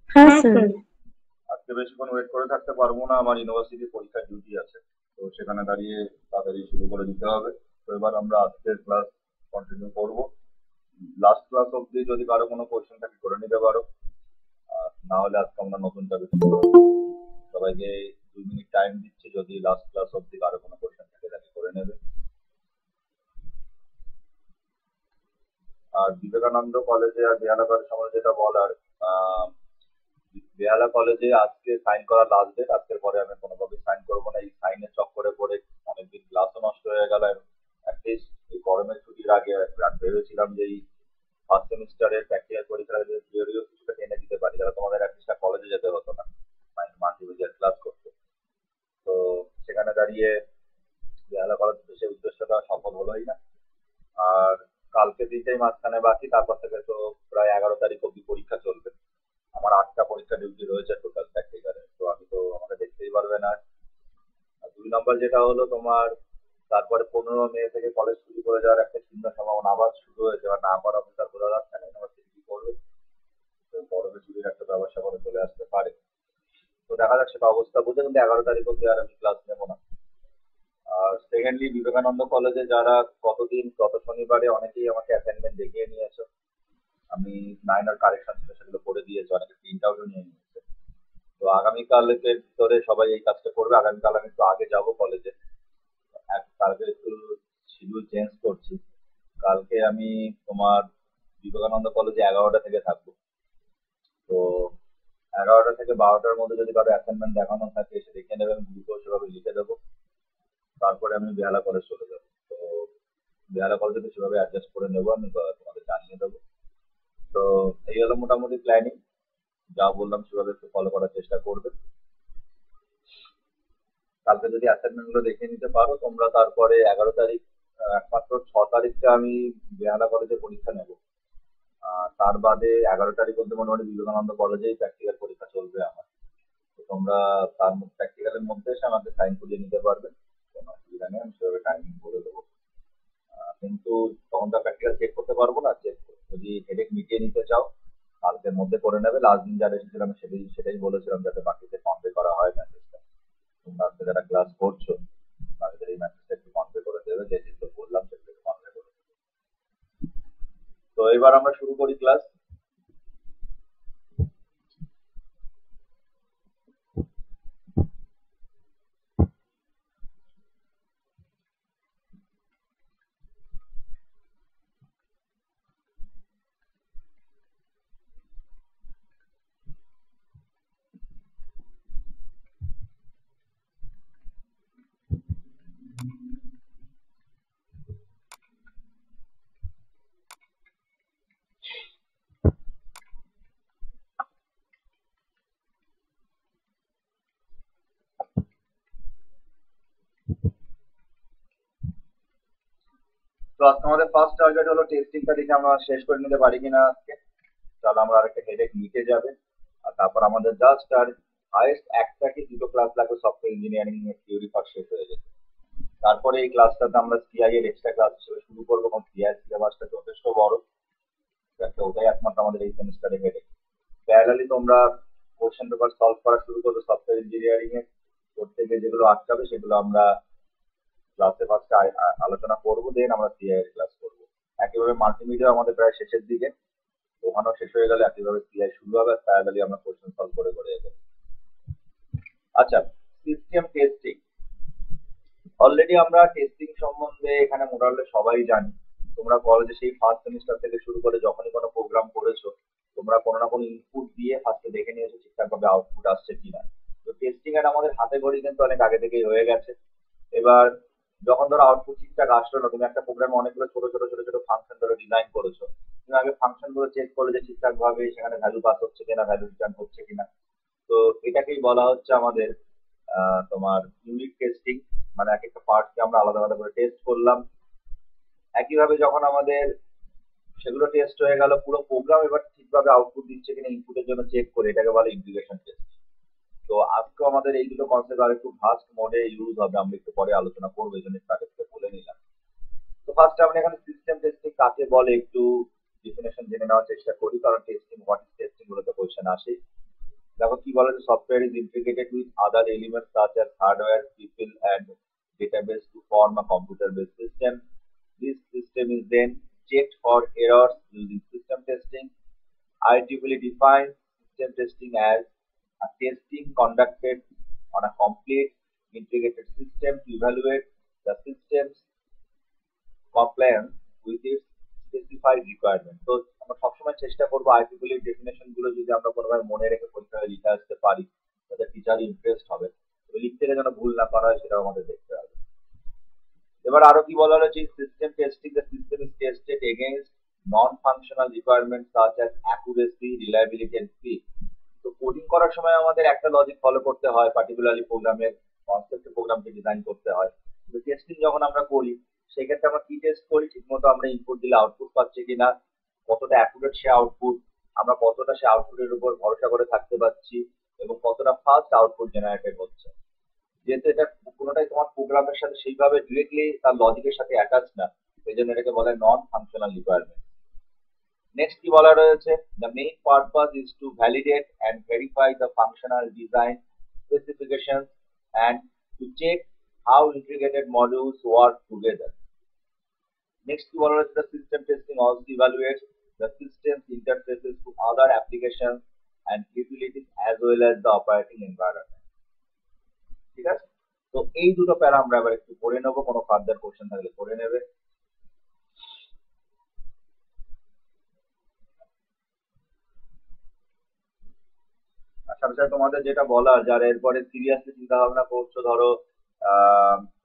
হ্যাঁ স্যার। আজকে বেশিক্ষণ ওয়েট করে থাকতে পারবো না, আমার ইউনিভার্সিটি পরীক্ষার ডিউটি আছে। তো সেখানে দাঁড়িয়ে তাড়াতাড়ি শুরু করে দিতে হবে। তো এবার আমরা আজকের ক্লাস কন্টিনিউ করব। লাস্ট ক্লাস অবধি যদি কারো কোনো কোয়েশ্চেন থাকে করে নিতে পারো, না হলে আজকে আমরা নতুন টপিক শুরু করবো। সবাইকে 2 মিনিট টাইম দিচ্ছি, যদি লাস্ট ক্লাস অবধি কারো কোনো কোয়েশ্চেন থাকে তাকে করে নেবে। আর বিবেকানন্দ কলেজে আর বেহালা কলেজ সম্বন্ধে যেটা বলার, আহ, বেহালা কলেজে আজকে সাইন করা লাস্ট ডেট। আজকের পরে আমি কোনোভাবে সাইন করবো না, এই সাইনের চক্করে পড়ে অনেকদিন ক্লাসও নষ্ট হয়ে গেল। অ্যাটলিস্ট এই গরমের ছুটির আগে ভেবেছিলাম যে এই ফার্স্ট সেমিস্টারের প্র্যাকটিক্যাল পরীক্ষা থিওরিও কিছুটা টেনে দিতে পারি, যারা তোমাদের অ্যাটলিস্ট কলেজে যেতে হতো না, মাল্টিমিডিয়ার ক্লাস করতে। তো সেখানে দাঁড়িয়ে বেহালা কলেজ সেই উদ্দেশ্যটা সফল হলোই না। আর কালকে দিনটাই মাঝখানে বাকি, তারপর থেকে তো প্রায় 11 তারিখ অব্দি পরীক্ষা চলবে। আমার 8টা পরীক্ষা ডিউটি রয়েছে টোটাল প্র্যাকটিক্যালে, তো আমি তো আমাকে দেখতেই পারবে না। আর 2 নম্বর যেটা হলো তোমার, তারপরে 15 মে থেকে কলেজ শুরু করে যাওয়ার একটা শূন্য সম্ভাবনা আবার শুরু হয়েছে, আর না করার অফিসার বোঝা যাচ্ছে না ইউনিভার্সিটি কি করবে। তো গরমে ছুটির একটা ব্যবস্থা করে চলে আসতে পারে। তো দেখা যাক সেটা অবস্থা বুঝে, কিন্তু 11 তারিখ অব্দি আর আমি ক্লাস নেবো না। আর সেকেন্ডলি বিবেকানন্দ কলেজে যারা গত শনিবারে অনেকেই আমাকে অ্যাসাইনমেন্ট দেখিয়ে নিয়েছে, আমি মাইনর কারেকশন ছিল সেগুলো করে দিয়েছি, অনেকে প্রিন্ট আউটও নিয়ে নিয়েছে। তো আগামীকালের ভিতরে সবাই এই কাজটা করবে। আগামীকাল আমি একটু আগে যাব কলেজে, কালকে একটু শিডিউল চেঞ্জ করছি। কালকে আমি তোমার বিবেকানন্দ কলেজে 11টা থেকে থাকবো। তো 11টা থেকে 12টার মধ্যে যদি কারো অ্যাসাইনমেন্ট দেখানো থাকে এসে দেখে নেবেন, গ্রুপেও সেভাবে লিখে দেবো। তারপরে আমি বেহালা কলেজ চলে যাবো। তো বেহালা কলেজে তো সেভাবে অ্যাডজাস্ট করে নেবো আমি, বা তোমাদের জানিয়ে দেবো। তো এই হলো মোটামুটি প্ল্যানিং। যা বললাম সেভাবে একটু ফলো করার চেষ্টা করবে। কালকে যদি অ্যাসাইনমেন্ট গুলো দেখে নিতে পারো তোমরা, তারপরে 11 তারিখ, একমাত্র 6 তারিখটা আমি বেহালা কলেজে পরীক্ষা নেব। তার বাদে 11 তারিখ অব্দি মোটামুটি বিবেকানন্দ কলেজেই প্র্যাকটিক্যাল পরীক্ষা চলবে আমার। তো তোমরা তার প্র্যাকটিক্যালের মধ্যে এসে আমাকে সাইন করিয়ে নিতে পারবে, কোনো অসুবিধা নেই, আমি সেভাবে টাইমিং করে দেবো। কিন্তু তখন তো প্র্যাকটিক্যাল চেক করতে পারবো না, চেক যদি হেডেক মিটিয়ে নিতে চাও কালকের মধ্যে করে নেবে। লাস্ট দিন যারা এসেছিলাম সেটাই বলেছিলাম, যাতে বাকিতে কনভে করা হয় মেসেজটা। তোমরা আজকে যারা ক্লাস করছো তাদের এই মেসেজটা একটু কনভে করে দেবে, যে যেগুলো বললাম সেগুলো একটু কনভে করে দেবে। তো এবার আমরা শুরু করি ক্লাস। তো আজকে আমাদের ফার্স্ট টার্গেট হলো টেস্টিংটা দেখে আমরা শেষ করে নিতে পারি কিনা আজকে। তাহলে আমরা আরেকটা হেডেক মিটে যাবে। আর তারপর আমাদের জাস্ট আর হাইয়েস্ট একটা কি দুটো ক্লাস লাগবে সফটওয়্যার ইঞ্জিনিয়ারিং এর থিওরি পার্ট শেষ হয়ে যেতে। তারপরে এই ক্লাসটাতে আমরা সিআই এর এক্সট্রা ক্লাস হিসেবে শুরু করবো, এবং সিআই সিলেবাসটা যথেষ্ট বড়। একটা ওটাই একমাত্র আমাদের এই সেমিস্টারে হেডেক। প্যারালালি তোমরা কোশ্চেন পেপার সলভ করা শুরু করবে সফটওয়্যার ইঞ্জিনিয়ারিং এর। করতে গিয়ে যেগুলো আটকাবে সেগুলো আমরা ক্লাসে ফার্স্টে আলোচনা করবো, দেন আমরা সিআই এর ক্লাস করবো। একইভাবে মাল্টিমিডিয়া আমাদের প্রায় শেষের দিকে, ওখানেও শেষ হয়ে গেলে একইভাবে সিআই শুরু হবে, আর প্যারালালি আমরা কোশ্চেন সলভ করে করে এগোবো। আচ্ছা, সিস্টেম টেস্টিং। অলরেডি আমরা টেস্টিং সম্বন্ধে এখানে মোটামুটি সবাই জানি। তোমরা কলেজে সেই ফার্স্ট সেমিস্টার থেকে শুরু করে যখনই কোনো প্রোগ্রাম করেছো, তোমরা কোনো না কোনো ইনপুট দিয়ে ফার্স্টে দেখে নিয়েছো ঠিকঠাক ভাবে আউটপুট আসছে কিনা। তো টেস্টিং এর আমাদের হাতে ঘড়ি কিন্তু অনেক আগে থেকেই হয়ে গেছে। এবার যখন ধরো আউটপুট ঠিকঠাক আসলো না, তুমি একটা প্রোগ্রামে অনেকগুলো ছোট ছোট ছোট ছোট ফাংশন ধরো ডিজাইন করেছো, তুমি আগে ফাংশন গুলো চেক করো যে ঠিকঠাক ভাবে সেখানে ভ্যালু পাস হচ্ছে কিনা, ভ্যালু রিটার্ন হচ্ছে কিনা। তো এটাকেই বলা হচ্ছে আমাদের তোমার ইউনিট টেস্টিং। মানে এক একটা পার্টকে আমরা আলাদা আলাদা করে টেস্ট করলাম। একইভাবে যখন আমাদের সেগুলো টেস্ট হয়ে গেল, পুরো প্রোগ্রাম এবার ঠিকভাবে আউটপুট দিচ্ছে কিনা ইনপুটের জন্য চেক করে, এটাকে বলে ইন্টিগ্রেশন টেস্ট। তো আজকে আমাদের এই দুটো কনসেপ্ট আর একটু ফাস্ট মোডে ইউজ হবে, আমরা একটু পরে আলোচনা করবো, এই জন্য আগে থেকে বলে নিলাম। তো ফার্স্ট আমরা এখানে সিস্টেম টেস্টিং কাকে বলে একটু ডিফিনেশন জেনে নেওয়ার চেষ্টা করি, কারণ টেস্টিং হোয়াট ইজ টেস্টিং গুলোতে কোয়েশ্চেন আসে। দেখো কি বলে, software is integrated with other elements such as hardware, people and database to form a computer-based system. This system is then checked for errors using system testing. IEEE defines system testing as a testing conducted on a complete integrated system to evaluate the system's compliance with its specified requirement. তো আমরা সবসময় চেষ্টা করবো IEEE definition গুলো যদি আমরা কোনোভাবে মনে রেখে পরীক্ষায় লিখে আসতে পারি, তাতে টিচার ইমপ্রেসড হবে। লিখতে গেলে যেন ভুল না করা হয় সেটাও আমাদের দেখতে হবে। এবার আরো কি বলা হয়েছে, system testing, the system is tested against non functional requirements such as accuracy, reliability and speed. তো কোডিং করার সময় আমাদের একটা লজিক ফলো করতে হয়, পার্টিকুলারলি প্রোগ্রামের কনসেপ্টে প্রোগ্রামকে ডিজাইন করতে হয়। কিন্তু টেস্টিং যখন আমরা করি সেক্ষেত্রে আমরা কি টেস্ট করি, ঠিকমতো আমরা ইনপুট দিলে আউটপুট পাচ্ছি কিনা, কতটা অ্যাকুরেট সে আউটপুট, আমরা কতটা সে আউটপুটের উপর ভরসা করে থাকতে পারছি, এবং কতটা ফাস্ট আউটপুট জেনারেটেড হচ্ছে। যেহেতু এটা কোনোটাই তোমার প্রোগ্রামের সাথে সেইভাবে ডিরেক্টলি তার লজিকের সাথে অ্যাটাচ না, সেই জন্য এটাকে বলে নন ফাংশনাল রিকোয়ারমেন্ট। নেক্সট কি বলা রয়েছে, the main purpose is to validate and verify the functional design specifications and to check how integrated modules work together. Next কি বলা রয়েছে, the system testing also evaluates the systems interfaces to other applications and utilities as well as the operating environment. ঠিক আছে, তো এই দুটো প্যারা আমরা এবার একটু পড়ে নেবো, কোনো ফার্দার কোশ্চেন থাকলে পড়ে নেবে। সাথে সাথে তোমাদের যেটা বলার, যারা এরপরে সিরিয়াসলি চিন্তা ভাবনা করছো, ধরো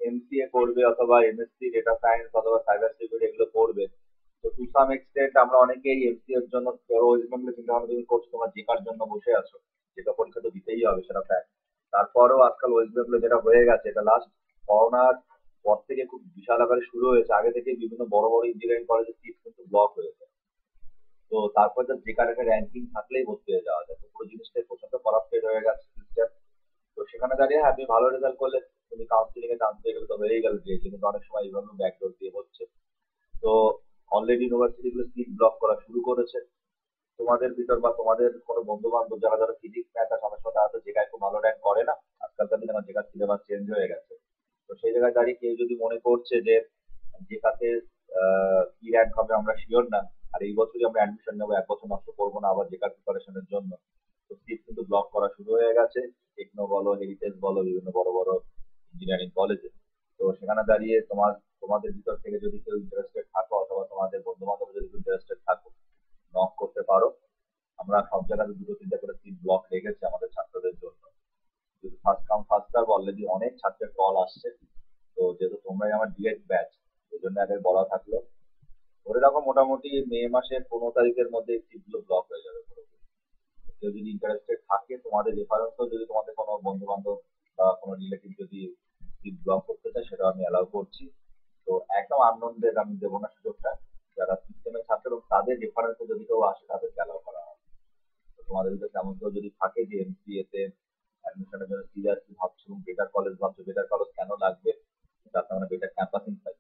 এমসিএ করবে অথবা এমএসসি ডেটা সায়েন্স অথবা সাইবার সিকিউরিটি এগুলো করবে, তো টু সাম এক্সটেন্ট আমরা অনেকেই এমসিএ এর জন্য ওয়েস্ট বেঙ্গলে চিন্তা ভাবনা তুমি করছো, তোমার জেকার জন্য বসে আছো, যেটা পরীক্ষা তো দিতেই হবে সেটা ফ্যাক্ট। তারপরেও আজকাল ওয়েস্ট বেঙ্গলে যেটা হয়ে গেছে, এটা লাস্ট করোনার পর থেকে খুব বিশাল আকারে শুরু হয়েছে। আগে থেকে বিভিন্ন বড় বড় ইঞ্জিনিয়ারিং কলেজের সিট কিন্তু ব্লক হয়েছে, তো তারপর যেখানে একটা র্যাঙ্কিং থাকলেই ভর্তি হয়ে যাওয়া যায়। তো পুরো জিনিসটাই প্রচন্ড করাপ্টেড হয়ে গেছে সিস্টেম। তো সেখানে দাঁড়িয়ে আপনি ভালো রেজাল্ট করলে তুমি কাউন্সিলিং এ চান্স পেয়ে গেলে তো হয়েই গেল, যে কিন্তু অনেক সময় এইভাবে ব্যাকডোর দিয়ে হচ্ছে। তো অলরেডি ইউনিভার্সিটি গুলো সিট ব্লক করা শুরু করেছে। তোমাদের ভিতর বা তোমাদের কোনো বন্ধু বান্ধব যারা যারা ফিজিক্স ম্যাথ আর সমস্যাটা আছে, যেটা খুব ভালো র্যাঙ্ক করে না, আজকালকার দিনে আমার যেটা সিলেবাস চেঞ্জ হয়ে গেছে, তো সেই জায়গায় দাঁড়িয়ে কেউ যদি মনে করছে যে যেটাতে কি র্যাঙ্ক হবে আমরা শিওর না, আর এই বছরই আমরা অ্যাডমিশন নেবো, এক বছর নষ্ট করবো না আবার জেকার প্রিপারেশনের জন্য, তো সিট কিন্তু ব্লক করা শুরু হয়ে গেছে টেকনো বলো, হেরিটেজ বলো, বিভিন্ন বড় বড় ইঞ্জিনিয়ারিং কলেজে। তো সেখানে দাঁড়িয়ে তোমাদের ভিতর থেকে যদি কেউ ইন্টারেস্টেড থাকো অথবা তোমাদের বন্ধু বান্ধব যদি ইন্টারেস্টেড থাকো, নক করতে পারো। আমরা সব জায়গায় দুটো তিনটা করে সিট ব্লক রেখেছি আমাদের ছাত্রদের জন্য। যদি first come first serve, already অনেক ছাত্রের কল আসছে। তো যেহেতু তোমরাই আমার ডিরেক্ট ব্যাচ, এই জন্য আগে বলা থাকলো, ধরে রাখো মোটামুটি মে মাসের 15 তারিখের মধ্যে সিটগুলো ব্লক হয়ে যাবে পুরোপুরি। কেউ যদি ইন্টারেস্টেড থাকে, তোমাদের রেফারেন্সও যদি তোমাদের কোনো বন্ধু বান্ধব বা কোনো রিলেটিভ যদি সিট ব্লক করতে চায়, সেটা আমি অ্যালাউ করছি। তো একদম আননোনদের আমি দেবো না সুযোগটা, যারা সিস্টেমের ছাত্র এবং তাদের রেফারেন্সে যদি কেউ আসে তাদেরকে অ্যালাউ করা হবে। তো তোমাদের ভিতরে তেমন কেউ যদি থাকে যে এমসিএ তে অ্যাডমিশনের জন্য সিরিয়াসলি ভাবছো এবং বেটার কলেজ ভাবছো, বেটার কলেজ কেন লাগবে, যাতে আমরা বেটার ক্যাম্পাসিং পাই,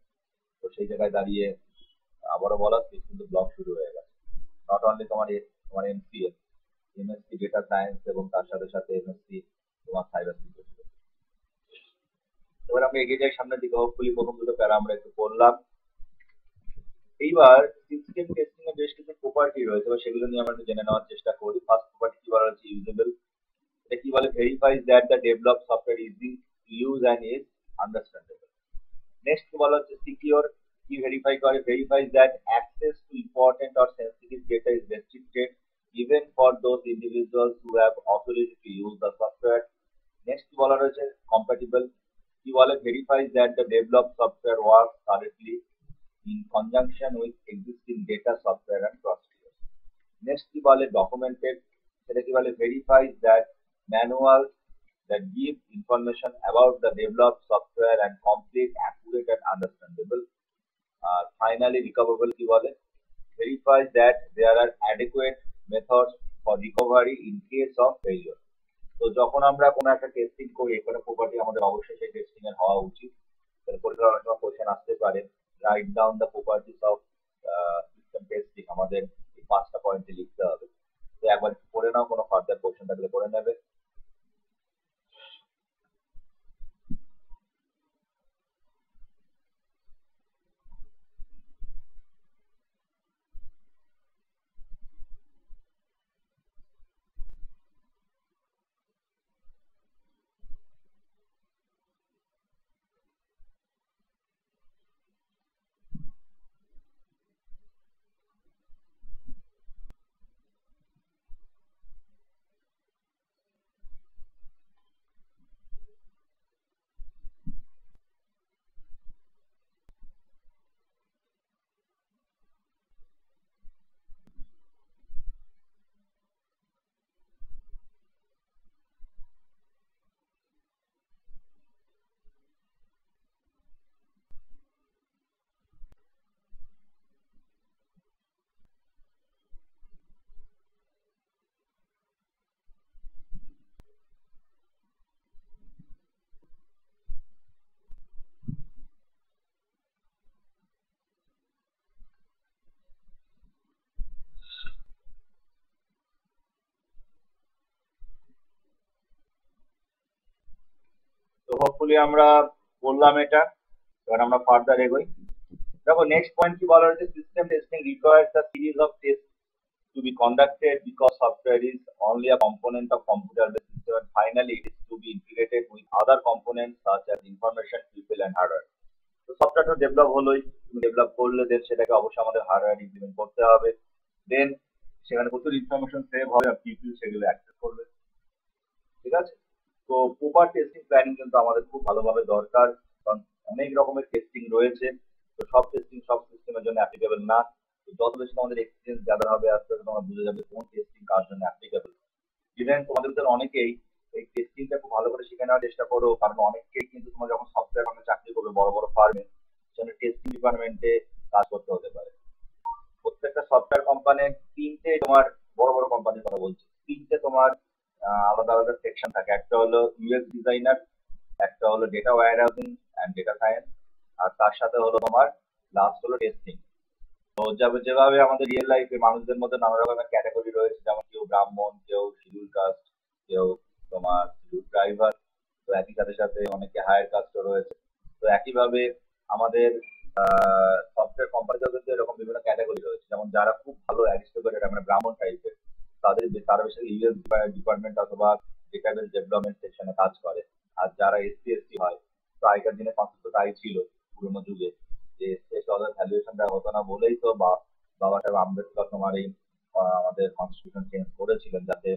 তো সেই জায়গায় দাঁড়িয়ে আবারও বলা, সিট কিন্তু ব্লক শুরু হয়ে গেছে। নট অনলি তোমার এমসিএ, এমএসসি ডেটা সায়েন্স এবং তার সাথে সাথে এমএসসি তোমার সাইবার সিকিউরিটি। এবার আমরা এগিয়ে যাই সামনের দিকে, হোপফুলি প্রথম দুটো প্যারা আমরা একটু পড়লাম। এইবার সিস্টেম টেস্টিং এর বেশ কিছু প্রপার্টি রয়েছে, বা সেগুলো নিয়ে আমরা একটু জেনে নেওয়ার চেষ্টা করি। ফার্স্ট প্রপার্টি কি বলা হচ্ছে, ইউজেবল। এটা কি বলে, verifies that the develop software easy to use and is understandable. Next কি বলা হচ্ছে, সিকিউর। কি ভেরিফাই করে, verifies that access to important or sensitive data is restricted even for those individuals who have authority to use the software. Next কি বলা রয়েছে, compatible। কি বলে, verifies that the developed software works correctly in conjunction with existing data, software and procedures. Next কি বলে, documented। সেটা কি বলে, verifies that manuals that give information about the developed software and complete, accurate and understandable. Finally recoverable কি বলে, verifies that there are adequate methods for recovery in case of failure. তো যখন আমরা কোনো একটা টেস্টিং করি, এখানে প্রপার্টি আমাদের অবশ্যই সেই টেস্টিং এর হওয়া উচিত। পরীক্ষার অনেক সময় কোশ্চেন আসতে পারে, write down the properties of system testing, আমাদের এই 5টা পয়েন্টে লিখতে হবে। তো একবার পড়ে নাও, কোনো ফার্দার কোশ্চেন থাকলে করে নেবে। হোপফুলি আমরা বললাম এটা, এবার আমরা ফার্দার এগোই। দেখো নেক্সট পয়েন্ট কি বলা হয়েছে, system testing requires a series of test to be conducted because software is only a component of computer-based system and finally it is to be integrated with other components such as information, people and hardware. তো সফটওয়্যারটা develop হলোই, তুমি develop করলে দেন সেটাকে অবশ্যই আমাদের hardware implement করতে হবে, দেন সেখানে প্রচুর ইনফরমেশন সেভ হবে আর পিপল সেগুলো অ্যাক্সেস করবে। ঠিক আছে, তো প্রপার টেস্টিং প্ল্যানিং কিন্তু আমাদের খুব ভালোভাবে দরকার, কারণ অনেক রকমের টেস্টিং রয়েছে, তো সব টেস্টিং সব সিস্টেমের জন্য অ্যাপ্লিকেবল না। তো যত বেশি তোমাদের এক্সপিরিয়েন্স গ্যাদার হবে আস্তে আস্তে তোমরা বুঝে যাবে কোন টেস্টিং কার জন্য অ্যাপ্লিকেবল। ইভেন তোমাদের ভিতরে অনেকেই এই টেস্টিংটা খুব ভালো করে শিখে নেওয়ার চেষ্টা করো, কারণ অনেকেই কিন্তু তোমরা যখন সফটওয়্যার ফার্মে চাকরি করবে বড় বড় ফার্মে, সেখানে টেস্টিং ডিপার্টমেন্টে কাজ করতে হতে পারে। প্রত্যেকটা সফটওয়্যার কোম্পানির তিনটে, তোমার বড় বড় কোম্পানির কথা বলছি, তিনটে তোমার আলাদা আলাদা সেকশন থাকে। একটা হলো ইউএক্স ডিজাইনার, একটা হলো data warehousing and data science, আর তার সাথে হলো তোমার লাস্ট হলো টেস্টিং। তো যেভাবে আমাদের রিয়েল লাইফে মানুষদের মধ্যে নানা রকমের ক্যাটাগরি রয়েছে, যেমন কেউ ব্রাহ্মণ, কেউ শিডিউল কাস্ট, কেউ তোমার শিডিউল ড্রাইভার, তো একই সাথে সাথে অনেকে হায়ার কাস্টও রয়েছে। তো একইভাবে আমাদের সফটওয়্যার কোম্পানিতেও কিন্তু এরকম বিভিন্ন ক্যাটাগরি রয়েছে, যেমন যারা খুব ভালো অ্যারিস্টোক্রেট মানে ব্রাহ্মণ টাইপের, তারা বেশি ইউএস ডিপার্টমেন্ট অথবা ডেটাবেস ডেভেলপমেন্ট সেকশনে কাজ করে। আর যারা এসসি এসটি হয়, তো আগেকার দিনে কনসেপ্ট তাই ছিল পুরোনো যুগে, যে স্টেট অর্ডার ভ্যালুয়েশনটা হতো না বলেই তো বাবা সাহেব আম্বেদকর তোমার এই আমাদের কনস্টিটিউশন চেঞ্জ করেছিলেন, যাতে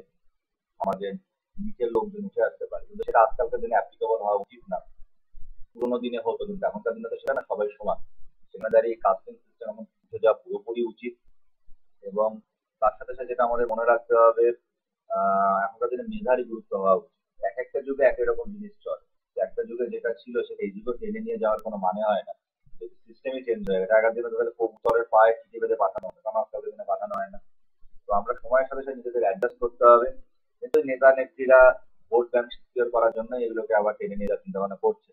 আমাদের নিচের লোকজন উঠে আসতে পারে। কিন্তু সেটা আজকালকার দিনে অ্যাপ্লিকেবল হওয়া উচিত না। পুরোনো দিনে হতো, কিন্তু এখনকার দিনে তো সেটা না, সবাই সমান। সেখানে দাঁড়িয়ে কাস্টিং সিস্টেম এখন উঠে যাওয়া পুরোপুরি উচিত। এবং তার সাথে সাথে যেটা আমাদের মনে রাখতে হবে, এখনকার দিনে মেধারই গুরুত্ব হওয়া উচিত। এক একটা যুগে একই রকম জিনিস চলে, একটা যুগে যেটা ছিল সেটা এই যুগে টেনে নিয়ে যাওয়ার কোনো মানে হয় না, সিস্টেমই চেঞ্জ হয়ে গেছে। আগের দিনে তাহলে কবুতরের পায়ে চিঠি বেঁধে পাঠানো হতো, কারণ আজকাল দিনে পাঠানো হয় না। তো আমরা সময়ের সাথে সাথে নিজেদের অ্যাডজাস্ট করতে হবে। কিন্তু নেতা নেত্রীরা ভোট ব্যাংক সিকিউর করার জন্য এগুলোকে আবার টেনে নিয়ে যাওয়ার চিন্তা ভাবনা করছে।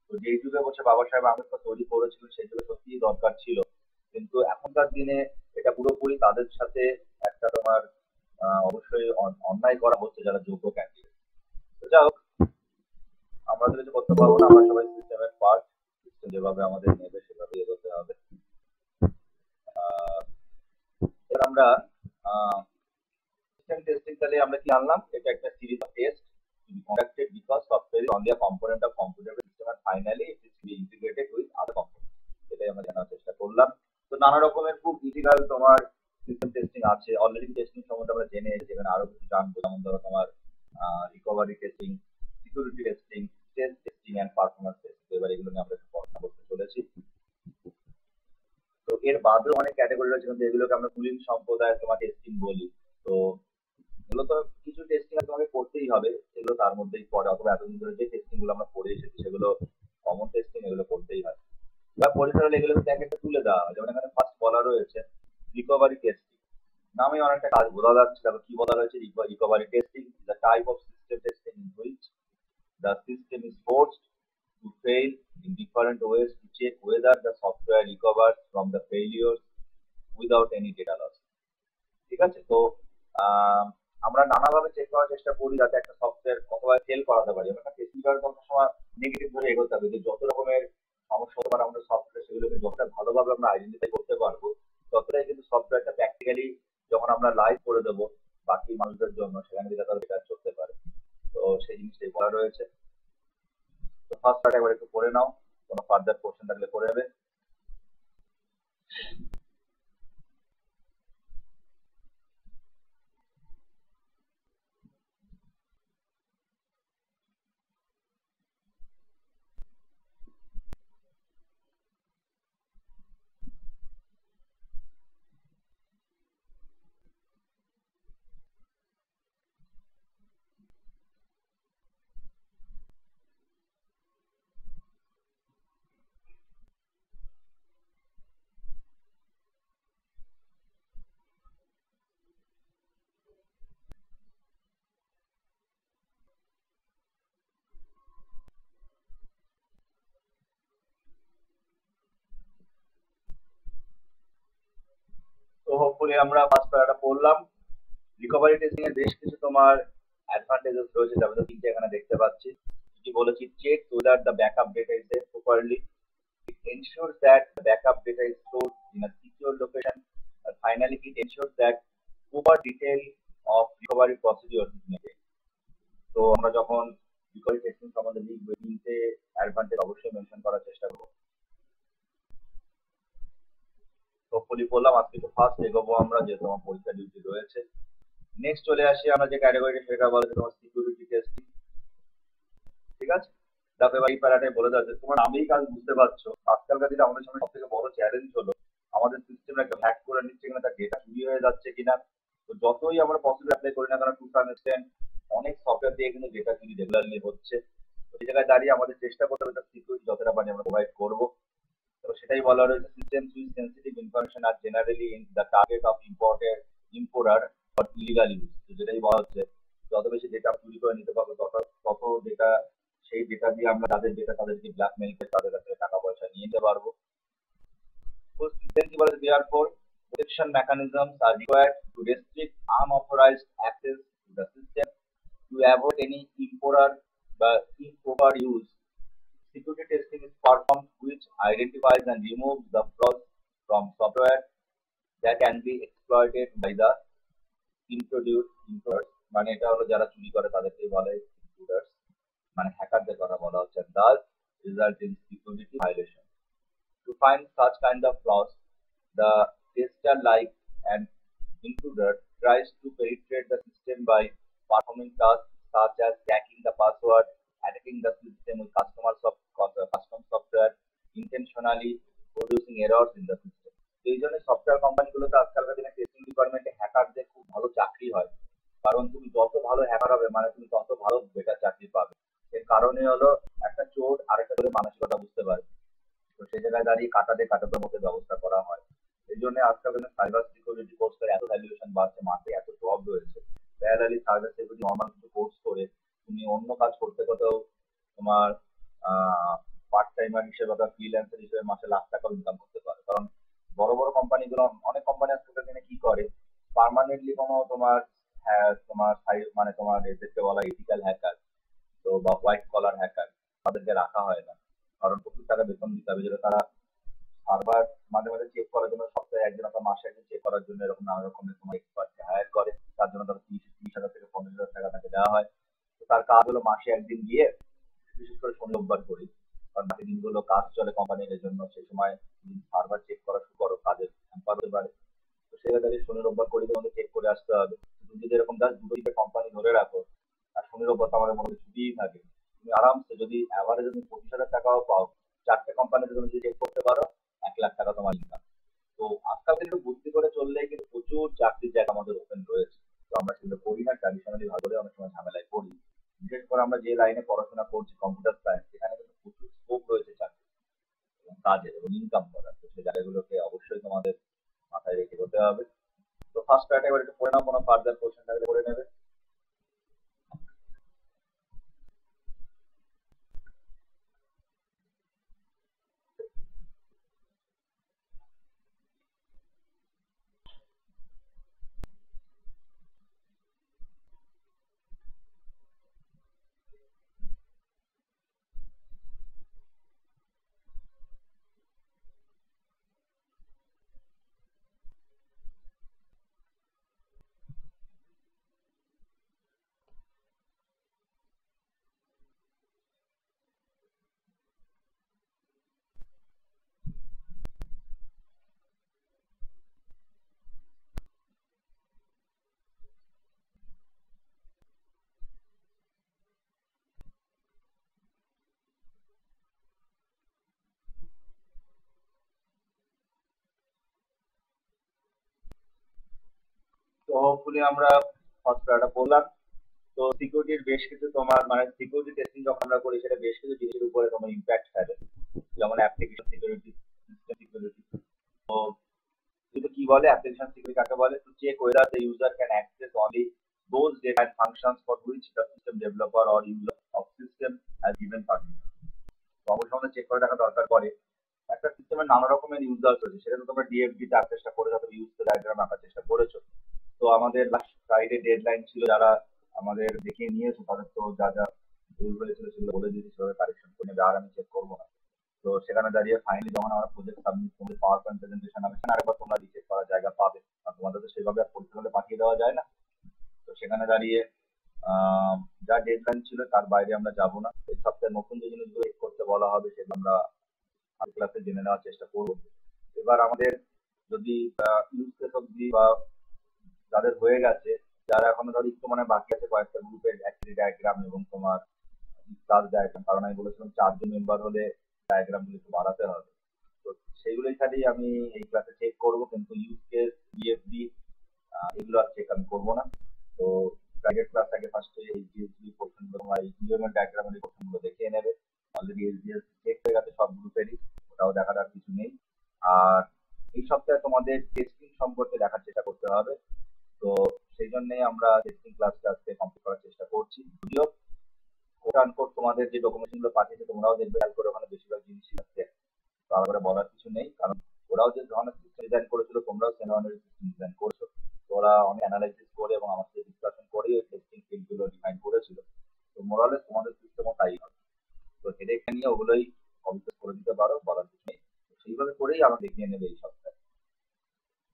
তো যেই যুগে বসে বাবা সাহেব আম্বেদকর তৈরি করেছিলেন সেই যুগে সত্যিই দরকার ছিল, কিন্তু এখনকার দিনে এটা পুরোপুরি তাদের সাথে একটা তোমার অবশ্যই অন্যায় করা হচ্ছে যারা যোগ্য ক্যান্ডিডেট। তো যাই হোক, আমরা তো কিছু করতে পারবো না, আমরা সবাই সিস্টেমের পার্ট, সিস্টেম যেভাবে আমাদের নেবে সেভাবে এগোতে হবে। এবার আমরা সিস্টেম টেস্টিং তাহলে আমরা কি আনলাম, এটা একটা series of test conducted because software is only a component of computer system and finally it is to be integrated with other components, এটাই আমরা জানার চেষ্টা করলাম। তো নানা রকমের খুব ইথিক্যাল তোমার সিস্টেম টেস্টিং আছে, অলরেডি টেস্টিং সম্বন্ধে আমরা জেনে এসেছি, যেখানে আরো কিছু জানবো, যেমন ধরো তোমার recovery testing, security testing, stress testing and performance testing, এবার এগুলো নিয়ে আমরা পড়াশোনা করতে চলেছি। তো এর বাদেও অনেক ক্যাটাগরি রয়েছে, কিন্তু এগুলোকে আমরা কুলিং সম্প্রদায়ের তোমার টেস্টিং বলি। তো এগুলো তো কিছু টেস্টিং তোমাকে করতেই হবে, সেগুলো তার মধ্যেই পড়ে, অথবা এতদিন ধরে যে টেস্টিং গুলো আমরা পড়ে এসেছি সেগুলো কমন টেস্টিং, এগুলো করতেই হয়। বা পরীক্ষা হলে এগুলো এক একটা তুলে দেওয়া হয়, যেমন এখানে ফার্স্ট বলা রয়েছে রিকভারি টেস্টিং, নামে অনেকটা কাজ বোঝা যাচ্ছে। তারপর কি বলা রয়েছে, recovery testing is a type of system testing in which the system is forced to fail in different ways to check whether the software recovers from the failures without any data loss. ঠিক আছে, তো আমরা নানাভাবে check করার চেষ্টা করি যাতে একটা সফটওয়্যার কতভাবে ফেল করাতে পারি। আমরা টেস্টিং করার সময় নেগেটিভ ধরে এগোতে হবে, যে যত রকমের সমস্যা হতে পারে আমাদের সফটওয়্যার, সেগুলোকে যতটা ভালোভাবে আমরা আইডেন্টিফাই করতে পারবো, ততটাই কিন্তু সফটওয়্যারটা প্র্যাকটিক্যালি যখন আমরা লাইভ করে দেবো বাকি মানুষদের জন্য, সেখানে যেটা তাদের কাজ করতে পারে। তো সেই জিনিসটাই বলা রয়েছে। তো ফার্স্ট পার্ট একবার একটু পড়ে নাও, কোনো ফার্দার কোশ্চেন থাকলে করে নেবে। তো হোপফুলি আমরা ফার্স্ট প্যারাটা পড়লাম। রিকভারি টেস্টিং এর বেশ কিছু তোমার অ্যাডভান্টেজেস রয়েছে, যেমন তিনটে এখানে দেখতে পাচ্ছি। কি বলেছি, check whether the backup data is there properly. It ensures that the backup data is stored in a secure location. And finally, it ensures that proper detail of recovery procedure is maintained. তো আমরা যখন recovery testing সম্বন্ধে লিখবো, তিনটে advantage অবশ্যই mention করার চেষ্টা করবো। হোপফুলি বললাম আজকে তো ফার্স্ট এগোবো আমরা, যেহেতু আমার পরীক্ষা ডিউটি রয়েছে। নেক্সট চলে আসি আমরা যে ক্যাটাগরিটা, সেটা বলে তোমার সিকিউরিটি টেস্টিং। ঠিক আছে, দেখো এবার এই প্যারাটাই বলে যাচ্ছে, তোমার নামেই কাজ বুঝতে পারছো আজকালকার দিনে আমাদের সামনে সব থেকে বড় চ্যালেঞ্জ হলো আমাদের সিস্টেম একটা হ্যাক করে নিচ্ছে কিনা, তার ডেটা চুরি হয়ে যাচ্ছে কিনা। তো যতই আমরা পসিবল অ্যাপ্লাই করি না কেন, টু সাম এক্সটেন্ট অনেক সফটওয়্যার দিয়ে কিন্তু ডেটা চুরি রেগুলারলি হচ্ছে। তো এই জায়গায় দাঁড়িয়ে আমাদের চেষ্টা করতে হবে সিকিউরিটি যতটা পারি আমরা প্রোভাইড করবো। তো সেটাই বলা রয়েছে, system with sensitive information are generally in the target of importer for illegal use. যেটাই বলা হচ্ছে, যত বেশি ডেটা চুরি করে নিতে পারবো তত ডেটা, সেই ডেটা দিয়ে আমরা তাদের ডেটা তাদেরকে ব্ল্যাকমেইল করে তাদের কাছে টাকা পয়সা নিয়ে নিতে পারবো। তো principal therefore protection mechanisms are required to restrict unauthorized access to the system to avoid any improper use. Security testing is performed which identifies and removes the flaws from software that can be exploited by the intruders. মানে এটা হলো যারা চুরি করে তাদেরকে বলে intruders, মানে হ্যাকারদের কথা বলা হচ্ছে। Thus result in security violation. To find such kind of flaws, the tester, like an intruder, tries to penetrate the system by performing tasks such as cracking the password, attacking the system with custom software, intentionally producing errors in the system. এই জন্য software কোম্পানিগুলোতে আজকালকার দিনে testing ডিপার্টমেন্টে হ্যাকারদের খুব ভালো চাকরি হয়, কারণ তুমি যত ভালো হ্যাকার হবে মানে তুমি তত ভালো বেটার চাকরি পাবে। এর কারণে হলো একটা চোর আরেকটা চোরের মানসিকতা বুঝতে পারে। তো সেই জায়গায় দাঁড়িয়ে কাটাতে মধ্যে ব্যবস্থা করা হয়। এই জন্য আজকাল সাইবার সিকিউরিটি কোর্সের এত ভ্যালুয়েশন বাড়ছে, মাঠে এত জব রয়েছে। প্যারালালি সাইবার সিকিউরিটি নর্মাল কিছু কোর্স করে তুমি অন্য কাজ করতে করতেও তোমার পার্ট টাইমার হিসেবে বা ফ্রিল্যান্সার হিসেবে মাসে লাখ টাকা ইনকাম করতে পারো। কারণ বড় বড় কোম্পানিগুলো, অনেক কোম্পানি আজকাল দিনে কি করে, পার্মানেন্টলি কোনো তোমার মানে তোমার এদেরকে বলা এথিক্যাল হ্যাকার তো বা হোয়াইট কলার হ্যাকার, তাদেরকে রাখা হয় না। কারণ প্রচুর টাকা বেতন দিতে হবে, যেটা তারা সার্ভার মাঝে মাঝে চেক করার জন্য, সপ্তাহে একদিন অথবা মাসে একদিন চেক করার জন্য এরকম নানা রকমের তোমার এক্সপার্টকে হায়ার করে। তার জন্য তারা 30,000 থেকে 50,000 টাকা তাকে দেওয়া হয়। তো তার কাজ হলো মাসে একদিন গিয়ে, বিশেষ করে শনি রোববার করি, কারণ বাকি দিনগুলো কাজ চলে কোম্পানির জন্য, সেই সময় সার্ভার চেক করা শুরু করো, কাজের হ্যাম্পার হতে পারে। তো সেখানে শনি রোববার করে তোমাকে চেক করে আসতে হবে। তুমি যদি এরকম জাস্ট দুটো দিকে কোম্পানি ধরে রাখো আর শনি রোববার তো আমাদের মধ্যে ছুটিই থাকে, তুমি আরামসে যদি অ্যাভারেজে তুমি 25,000 টাকাও পাও, 4টে কোম্পানিতে তুমি যদি চেক করতে পারো, 1 লাখ টাকা তোমার ইনকাম। তো আজকাল কিন্তু বুদ্ধি করে চললেই কিন্তু প্রচুর চাকরির জায়গা আমাদের ওপেন রয়েছে। তো আমরা সেগুলো করি না, ট্র্যাডিশনালি ভাবে অনেক সময় ঝামেলায় পড়ি। বিশেষ করে আমরা যে লাইনে পড়াশোনা করছি কম্পিউটার সায়েন্স, সেখানে কিন্তু প্রচুর স্কোপ রয়েছে চাকরি এবং কাজের এবং ইনকাম করার। তো সেই জায়গাগুলোকে অবশ্যই তোমাদের মাথায় রেখে হতে হবে। তো ফার্স্ট ক্যাটাগরি একটু পড়ে নাও, কোনো ফার্দার কোশ্চেন থাকলে করে নেবে। তো হোপফুলি আমরা ফার্স্ট প্যারাটা বললাম। তো সিকিউরিটির বেশ কিছু তোমার মানে সিকিউরিটি টেস্টিং যখন আমরা করি, সেটা বেশ কিছু জিনিসের উপরে তোমার ইম্প্যাক্ট ফেলে, যেমন অ্যাপ্লিকেশন সিকিউরিটি, সিস্টেম সিকিউরিটি। তো কিন্তু কি বলে অ্যাপ্লিকেশন সিকিউরিটি কাকে বলে? To check whether the user can access only those data and functions for which the system developer or user of system has given permission. তো অবশ্যই আমাদের চেক করে দেখা দরকার পড়ে একটা সিস্টেমের নানা রকমের ইউজার রয়েছে, সেটা তো তোমরা ডিএফডি তে চেষ্টা করে যাতে ইউজ ডায়াগ্রাম আঁকার চেষ্টা করেছো। তো আমাদের লাস্ট ফ্রাইডে ডেডলাইন ছিল, যারা আমাদের দেখিয়ে নিয়েছো তাদের তো যা যা ভুল হয়েছিল সেগুলো বলে দিয়েছি, সেভাবে কারেকশন করে নেবে, আর আমি চেক করবো না। তো সেখানে দাঁড়িয়ে ফাইনালি যখন আমরা প্রজেক্ট সাবমিট করবো, পাওয়ার পয়েন্ট প্রেজেন্টেশন হবে, সেখানে আরেকবার তোমরা রিচেক করার জায়গা পাবে, আর তোমাদের তো সেভাবে আর পরীক্ষা হলে পাঠিয়ে দেওয়া যায় না। তো সেখানে দাঁড়িয়ে যা ডেডলাইন ছিল তার বাইরে আমরা যাব না। এই সপ্তাহে নতুন যে জিনিসগুলো করতে বলা হবে সেগুলো আমরা ক্লাসে জেনে নেওয়ার চেষ্টা করবো। এবার আমাদের যদি ইউজ কেস অব্দি বা যাদের হয়ে গেছে, যারা এখনো ধর একটু মানে বাকি আছে, কয়েকটা গ্রুপের অ্যাক্টিভিটি ডায়াগ্রাম এবং তোমার ক্লাস ডায়াগ্রাম, কারণ আমি বলেছিলাম 4 জন মেম্বার হলে ডায়াগ্রাম গুলো একটু বাড়াতে হবে। তো সেইগুলোই খালি আমি এই ক্লাসে চেক করবো, কিন্তু ইউজ কেস, বিএফডি এগুলো আর চেক আমি করবো না। তো প্রাইভেট ক্লাস আগে ফার্স্টে এইচডিএসবি পোর্শন গুলো বা ইউএমএল ডায়াগ্রামের পোর্শন গুলো দেখিয়ে নেবে। অলরেডি এইচডিএস চেক হয়ে গেছে সব গ্রুপেরই, ওটাও দেখার আর কিছু নেই। আর এই সপ্তাহে তোমাদের টেস্টিং সম্পর্কে দেখার চেষ্টা করতে হবে। তো সেই জন্যই আমরা টেস্টিং ক্লাসটা আজকে কমপ্লিট করার চেষ্টা করছি। যদিও কোট আনকোট তোমাদের যে ডকুমেন্টেশন গুলো পাঠিয়েছে তোমরাও দেখবে, খেয়াল করে ওখানে বেশিরভাগ জিনিসই আছে, তো আলাদা বলার কিছু নেই, কারণ ওরাও যে ধরনের সিস্টেম ডিজাইন করেছিল তোমরাও সে ধরনের সিস্টেম ডিজাইন করছো। তো ওরা অনেক অ্যানালাইসিস করে এবং আমার সাথে ডিসকাশন করে ওই টেস্টিং ফিল্ড গুলো ডিফাইন করেছিল। তো মোরালে তোমাদের সিস্টেমও তাই হবে। তো হেডেক নিয়ে ওগুলোই অবশ্যই করে দিতে পারো, বলার কিছু নেই। সেইভাবে করেই আমরা দেখিয়ে নেবে এই সপ্তাহে।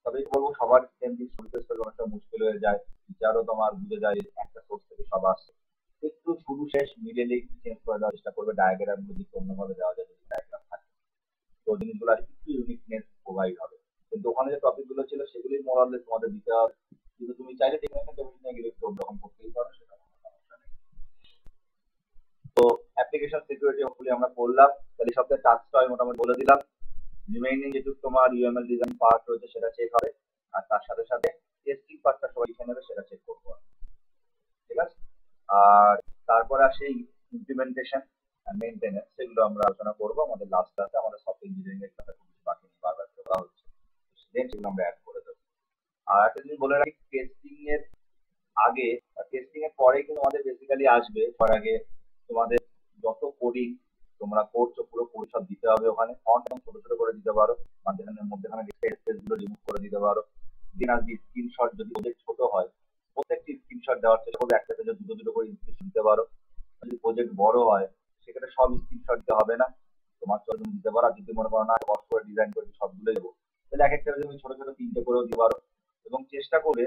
তবে বলবো সবার সেম জিনিস রিকোয়েস্ট করলে অনেকটা মুশকিল হয়ে যায়, টিচারও তোমার বুঝে যায় একটা সোর্স থেকে সব আসছে। একটু শুরু শেষ মিডিয়ালি চেঞ্জ করে দেওয়ার চেষ্টা করবে, ডায়াগ্রাম গুলো যদি অন্যভাবে দেওয়া যায়, যদি ডায়াগ্রাম থাকে তো জিনিসগুলো আর একটু ইউনিকনেস প্রোভাইড হবে। কিন্তু ওখানে যে টপিক গুলো ছিল সেগুলোই মোরালে তোমাদের দিতে হবে। কিন্তু তুমি চাইলে টেকনিক্যাল ডেভেলপমেন্ট নিয়ে গেলে একটু অন্যরকম করতেই পারো, সেটা কোনো সমস্যা নেই। তো অ্যাপ্লিকেশন সিকিউরিটি হোপফুলি আমরা করলাম, তাহলে সপ্তাহে টাস্কটা আমি মোটামুটি বলে দিলাম। রিমেইনিং যেটুকু তোমার ইউএমএল ডিজাইন পার্ট রয়েছে সেটা চেক হবে, আর তার সাথে সাথে টেস্টিং পার্টটা সবাই লিখে নেবে, সেটা চেক করবো, ঠিক আছে? আর তারপরে আসে ইমপ্লিমেন্টেশন মেইনটেনেন্স, সেগুলো আমরা আলোচনা করবো আমাদের লাস্ট ক্লাসে। আমাদের সফটওয়্যার ইঞ্জিনিয়ারিং এর ক্লাসে কিছু বাকি নেই, বারবার করা হচ্ছে, দেন সেগুলো আমরা অ্যাড করে দেবো। আর একটা জিনিস বলে রাখি, টেস্টিং এর আগে টেস্টিং এর পরে কিন্তু আমাদের বেসিক্যালি আসবে, তার আগে তোমাদের যত কোডিং তোমরা করছো পুরো কোড সব দিতে হবে ওখানে। ফন্ট এবং ছোট ছোট করে দিতে পারো, মধ্যখানে স্পেস গুলো রিমুভ করে দিতে পারো। দিন আর স্ক্রিনশট যদি প্রজেক্ট ছোট হয় প্রত্যেকটি স্ক্রিনশট দেওয়ার চেষ্টা করবে, একটা পেজে দুটো দুটো করে স্ক্রিনশট দিতে পারো। যদি প্রজেক্ট বড় হয় সেক্ষেত্রে সব স্ক্রিনশট দিতে হবে না, তোমার চল তুমি দিতে পারো। আর যদি মনে করো না কষ্ট করে ডিজাইন করে সবগুলো দেবো, তাহলে এক একটা তুমি ছোট ছোট 3টে করেও দিতে পারো। এবং চেষ্টা করে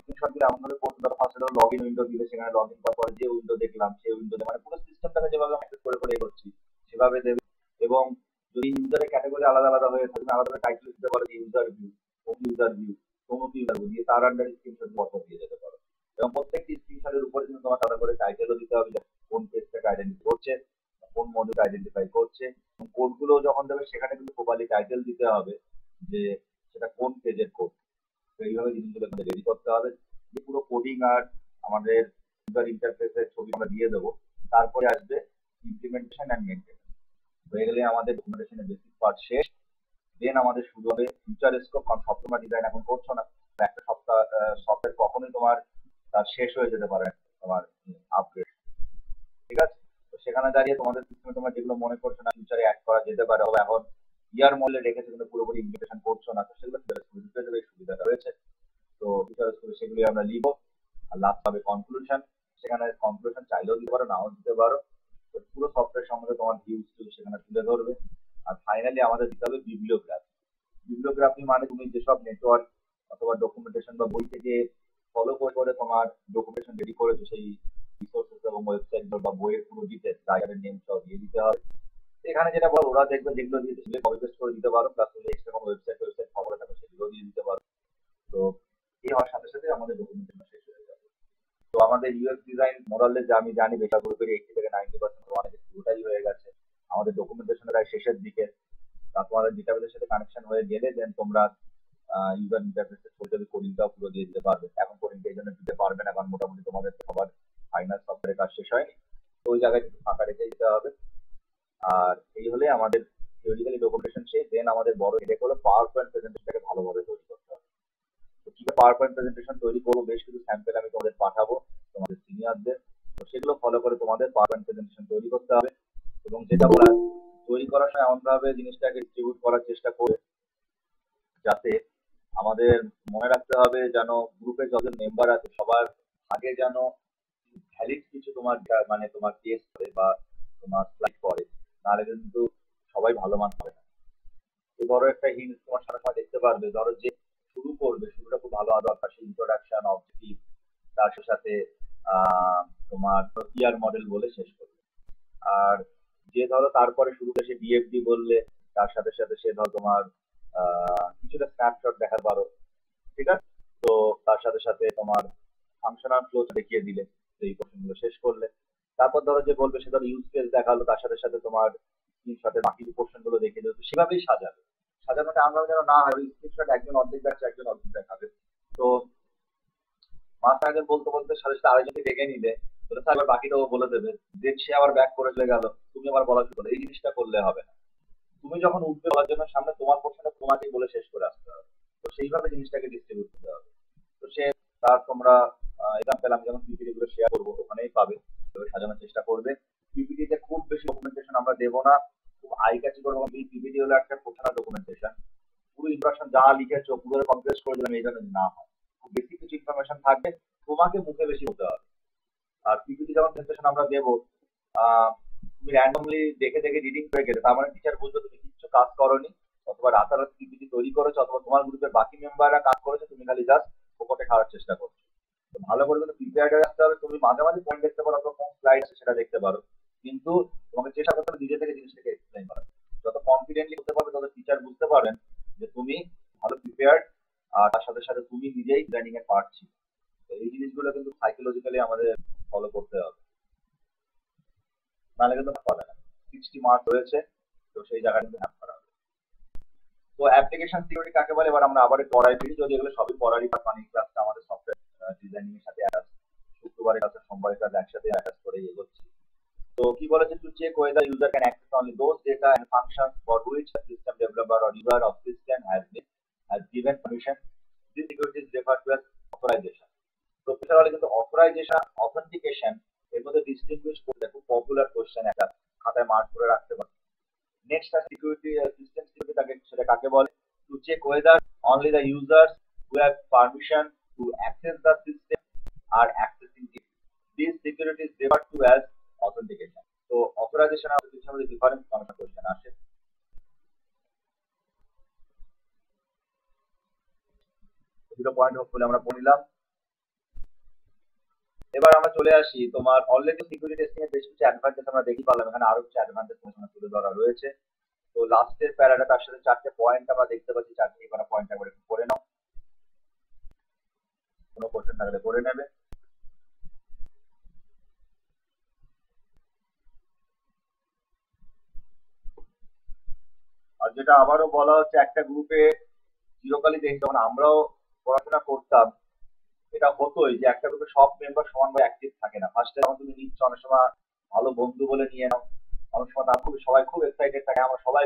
স্ক্রিনশট দিলে এমন ভাবে করতে পারো, ফার্স্টে ধরো লগ ইন উইন্ডো দিলে সেখানে লগ ইন করার পর যে উইন্ডো দেখলাম সেই উইন্ডোতে মানে পুরো সিস্টেমটাকে যেভাবে অ্যাক্সেস করে করে এগোচ্ছি সেভাবে দেবে। এবং যদি ইউজারের ক্যাটাগরি আলাদা আলাদা হয়ে থাকে, আলাদা টাইটেল দিতে পারো, যে user view, home user view, promote user view দিয়ে তার আন্ডারে স্ক্রিনশট ফটো দিয়ে যেতে পারো। এবং প্রত্যেকটি স্ক্রিনশটের উপরে কিন্তু তোমার আলাদা করে টাইটেলও দিতে হবে, যে কোন পেজটাকে আইডেন্টিফাই করছে, কোন মডিউল আইডেন্টিফাই করছে। কোডগুলো যখন দেবে সেখানে কিন্তু প্রপারলি টাইটেল দিতে হবে যে সেটা কোন পেজের কোড। তো এইভাবে জিনিসগুলো রেডি করতে হবে। যে পুরো কোডিং আর আমাদের ইউজার ইন্টারফেসের ছবি আমরা দিয়ে দেবো, তারপরে আসবে ইমপ্লিমেন্টেশন অ্যান্ড মেইনটেনেন্স। হয়ে গেলে আমাদের ডকুমেন্টেশনের বেসিক পার্ট শেষ। দেন আমাদের শুরু হবে ফিউচার স্কোপ, কারণ সব তোমার ডিজাইন এখন করছো না, একটা সপ্তাহে কখনোই তোমার তার শেষ হয়ে যেতে পারে তোমার আপগ্রেড, ঠিক আছে? তো সেখানে দাঁড়িয়ে তোমাদের সিস্টেমে তোমরা যেগুলো মনে করছো না ফিউচারে অ্যাড করা যেতে পারে, অথবা এখন ইয়ার মূল্যে রেখেছে কিন্তু পুরোপুরি ইমপ্লিমেন্টেশন করছো না, তো সেগুলো সুবিধাটা রয়েছে। তো ফিউচার স্কোপে সেগুলি আমরা লিখবো। আর লাস্ট হবে কনক্লুশন, সেখানে কনক্লুশন চাইলেও দিতে পারো, নাও দিতে পারো। তো পুরো সফটওয়্যার সম্বন্ধে তোমার ভিউজ সেখানে তুলে ধরবে। আর ফাইনালি আমাদের দিতে হবে বিবলিওগ্রাফি। বিবলিওগ্রাফি মানে তুমি যেসব নেটওয়ার্ক অথবা ডকুমেন্টেশন বা বই থেকে ফলো করে করে তোমার ডকুমেন্টেশন রেডি করেছো সেই রিসোর্সেস এবং ওয়েবসাইট বা বইয়ের পুরো ডিটেলস রাইটারের নেম সব দিয়ে দিতে হবে। এখানে যেটা বল ওরা দেখবে যেগুলো দিয়ে সেগুলো কপি পেস্ট করে দিতে পারো, প্লাস তুমি এক্সট্রা কোনো ওয়েবসাইট খবরে থাকো সেগুলো দিয়ে দিতে পারো। তো এই হওয়ার সাথে সাথে আমাদের ডকুমেন্টেশন শেষ হয়ে যাবে। তো আমাদের ইউএক্স ডিজাইন মোরালে যে আমি জানি বেকার গ্রুপের 80 থেকে 90% অনেক পুরোটাই হয়ে গেছে। আমাদের ডকুমেন্টেশনের প্রায় শেষের দিকে। তোমাদের ডেটাবেসের সাথে কানেকশন হয়ে গেলে দেন তোমরা ইউজার ইন্টারফেসে ছবি কোডিংটাও পুরো দিয়ে দিতে পারবে। এখন কোডিংটা এই জন্য দিতে পারবে না কারণ মোটামুটি তোমাদের সবার ফাইনাল সফটওয়্যারের কাজ শেষ হয়নি, তো ওই জায়গায় একটু ফাঁকা রেখে দিতে হবে। আর এই হলে আমাদের থিওরিক্যালি ডকুমেন্টেশন শেষ। দেন আমাদের বড় হেডেক হলো পাওয়ার পয়েন্ট প্রেজেন্টেশনটাকে ভালোভাবে তৈরি করতে হবে। তো কিভাবে পাওয়ার পয়েন্ট প্রেজেন্টেশন তৈরি করবো, বেশ কিছু স্যাম্পল আমি তোমাদের পাঠাবো তোমাদের সিনিয়রদের। তো সেগুলো ফলো করে তোমাদের পাওয়ার পয়েন্ট প্রেজেন্টেশন তৈরি করতে হবে। এবং যেটা বলা, তৈরি করার সময় এমন ভাবে জিনিসটাকে ডিস্ট্রিবিউট করার চেষ্টা করে যাতে আমাদের মনে রাখতে হবে যেন গ্রুপে যতজন মেম্বার আছে সবার আগে যেন ভ্যালিড কিছু তোমার মানে তোমার টেস্ট করে বা তোমার স্লাইড করে, নাহলে কিন্তু সবাই ভালো মান পাবে না। এই বড় একটা হিন্ট তোমার সামনে সময় দেখতে পারবে, ধরো যে শুরু করবে, শুরুটা খুব ভালো হবে, আপনার সেই ইন্ট্রোডাকশন অবজেক্টিভ, তার সাথে তোমার ইয়ার মডেল বলে শেষ করবে। আর যে ধরো তারপরে শুরু সে ডিএফডি বললে, তার সাথে সাথে সে ধরো তোমার কিছুটা স্ন্যাপশট দেখাতে পারো, ঠিক আছে? তো তার সাথে সাথে তোমার ফাংশনাল ফ্লো দেখিয়ে দিলে, এই কোশ্চেনগুলো শেষ করলে। তারপর ধরো যে বলবে সে ধরো ইউজ কেস দেখালো, তার সাথে সাথে তোমার স্ক্রিনশটের বাকি কোশ্চেন গুলো দেখিয়ে দেবে, তো সেভাবেই সাজাবে। সাজানোটা আমরা যেন না হয় স্ক্রিনশট একজন অর্ধেক দেখাচ্ছে একজন অর্ধেক দেখাবে। তো মাঝখানে একজন বলতে বলতে সাথে সাথে আরেকজনকে ডেকে নিলে, বলে স্যার এবার বাকিটাও বলে দেবে, দেন সে আবার ব্যাক করে চলে গেল, তুমি আবার বলা শুরু করলে, এই জিনিসটা করলে হবে না। তুমি যখন উঠবে বলার জন্য সামনে, তোমার প্রশ্নটা তোমাকেই বলে শেষ করে আসতে হবে। তো সেইভাবে জিনিসটাকে ডিস্ট্রিবিউট করতে হবে। তো সে তার তোমরা এক্সাম্পল আমি যখন পিপিটি গুলো শেয়ার করবো ওখানেই পাবে, তবে সাজানোর চেষ্টা করবে। পিপিটি তে খুব বেশি ডকুমেন্টেশন আমরা দেবো না, খুব আই ক্যাচি করবো। এই পিপিটি হলো একটা প্রধান ডকুমেন্টেশন, পুরো ইনফরমেশন যা লিখেছো পুরো কমপ্লেক্স করে দিলাম, এই জন্য না হয়। খুব বেশি কিছু ইনফরমেশন থাকবে, তোমাকে মুখে বেশি হতে হবে। আর পিপিটি যখন প্রেজেন্টেশন আমরা দেবো, তুমি র্যান্ডমলি দেখে দেখে রিডিং করে গেলে, তার মানে টিচার বুঝবে তুমি কিছু কাজ করোনি, অথবা রাতারাতি পিপিটি তৈরি করেছো, অথবা তোমার গ্রুপের বাকি মেম্বাররা কাজ করেছে, তুমি খালি জাস্ট ফোকটে খাওয়ার চেষ্টা করছো। তো ভালো করে কিন্তু প্রিপেয়ার্ড হয়ে আসতে হবে। তুমি মাঝে মাঝে পয়েন্ট দেখতে পারো, অথবা কোন স্লাইড আছে সেটা দেখতে পারো, কিন্তু তোমাকে চেষ্টা করতে হবে নিজে থেকে জিনিসটাকে এক্সপ্লেন করা। যত কনফিডেন্টলি করতে পারবে, তত টিচার বুঝতে পারবেন যে তুমি ভালো প্রিপেয়ার্ড, আর তার সাথে সাথে তুমি নিজেই ট্রেনিং এ পারছি। তো এই জিনিসগুলো কিন্তু সাইকোলজিক্যালি আমাদের ফলো করতে হবে, নাহলে কিন্তু পাবে না। 60 মার্ক রয়েছে, তো সেই জায়গাটা কিন্তু হ্যাপ করা হবে। তো অ্যাপ্লিকেশন সিকিউরিটি কাকে বলে, এবার আমরা আবার পড়াই ফিরি, যদি এগুলো সবই পড়ারই পাঠ, মানে ক্লাসটা আমাদের সফটওয়্যার ডিজাইনিং এর সাথে অ্যাটাচ, শুক্রবারের ক্লাসে সোমবারের ক্লাস একসাথে অ্যাটাচ করে এগোচ্ছি। তো কি বলেছে, to check whether user can access only those data and functions for which the system developer or user of system has given permission. This security is referred to as authorization. তো সেটা হলে কিন্তু authorisation authentication, এর মধ্যে distinguished করতে খুব popular question, একটা খাতায় মার্ক করে রাখতে পারে। নেক্সট সিকিউরিটি, সিস্টেম সিকিউরিটি তাকে সেটা কাকে বলে, to check whether only the users who have permission to access the system are accessing it. This security is referred to as authentication. তো অথরাইজেশন আর অথেন্টিকেশনের মধ্যে ডিফারেন্স আমরা কোশ্চেন আসে। দুটো পয়েন্ট হোপফুলি আমরা পড়ে নিলাম। এবার আমরা চলে আসি তোমার অলরেডি সিকিউরিটি টেস্টিং এর বেশ কিছু অ্যাডভান্টেজ আমরা দেখি পারলাম, এখানে আরো কিছু অ্যাডভান্টেজ তোমার সামনে তুলে ধরা রয়েছে। তো লাস্টের প্যারাটা, তার সাথে 4টে পয়েন্ট আমরা দেখতে পাচ্ছি, 4টে এবার পয়েন্ট একবার একটু পড়ে নাও, কোনো কোশ্চেন থাকলে করে নেবে। আর যেটা আবারও বলা হচ্ছে, একটা গ্রুপে চিরকালই দেখি যখন আমরাও পড়াশোনা করতাম, এটা হতোই যে একটা গ্রুপে সব মেম্বার সমানভাবে অ্যাক্টিভ থাকে না। ফার্স্টে যখন তুমি নিচ্ছ, অনেক সময় ভালো বন্ধু বলে নিয়ে নাও, অনেক সময় তার খুব সবাই খুব এক্সাইটেড থাকে, আমরা সবাই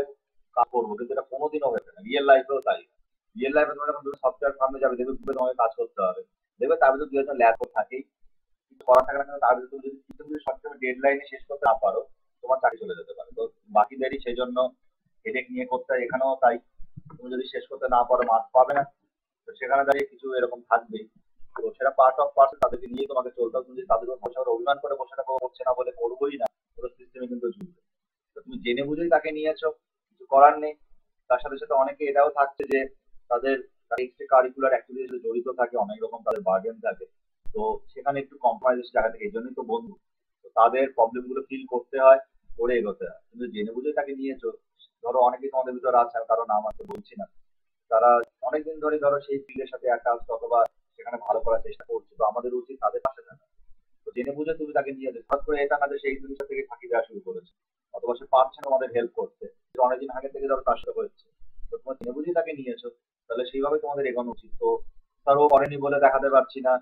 কাজ করবো, কিন্তু এটা কোনোদিনও হয়েছে না। রিয়েল লাইফেও তাই, রিয়েল লাইফে তুমি যখন সফটওয়্যার ফার্মে যাবে, দেখবে গ্রুপে তোমাকে কাজ করতে হবে, দেখবে তার ভিতরে 2 একজন ল্যাব থাকেই, কিছু করা থাকে না, কিন্তু তার ভিতরে তুমি যদি সবসময় ডেড লাইনে শেষ করতে না পারো, তোমার চাকরি চলে যেতে পারে। তো বাকিদেরই সেই জন্য হেডেক নিয়ে করতে হয়, এখানেও তাই। তুমি যদি শেষ করতে না পারো, মার্কস পাবে না। তো সেখানে দাঁড়িয়ে কিছু এরকম থাকবেই। তো সেটা পার্ট অফ পার্সন, তাদেরকে নিয়ে তোমাকে চলতে হবে। তুমি যদি তাদের উপর বসে অভিমান করে বসে থাকো, করছে না বলে করবোই না, পুরো সিস্টেমে কিন্তু ঝুলবে। তো তুমি জেনে বুঝেই তাকে নিয়েছো, কিছু করার নেই। তার সাথে সাথে অনেকে এটাও থাকছে যে তাদের এক্সট্রা কারিকুলার অ্যাক্টিভিটিস জড়িত থাকে, অনেক রকম তাদের বার্ডেন থাকে। তো সেখানে একটু কম্প্রোমাইজের জায়গা থেকে, এই জন্যই তো বন্ধু। তো তাদের প্রবলেম গুলো ফিল করতে হয়, করে এগোতে হয়। কিন্তু জেনে বুঝেই তাকে নিয়েছো। ধরো অনেকেই তোমাদের ভিতরে আছে, আমি কারো নাম আছে বলছি না, তারা অনেকদিন ধরে ধরো সেই ফিল্ডের সাথে অ্যাটাচ, অথবা সেখানে ভালো করার চেষ্টা করছে, তো আমাদের উচিত তাদের পাশে থাকা। তো জেনে বুঝে তুমি তাকে নিয়ে যেতে, হঠাৎ করে এটা না যে সেই জিনিসটা থেকে ফাঁকি দেওয়া শুরু করেছে, অথবা সে পারছে না আমাদের হেল্প করতে, অনেকদিন আগে থেকে ধরো তার সাথে হচ্ছে, তো তোমার জেনে বুঝেই তাকে নিয়েছো, তাহলে সেইভাবে তোমাদের এগোনো উচিত। তো স্যার ও করেনি বলে দেখাতে পারছি না,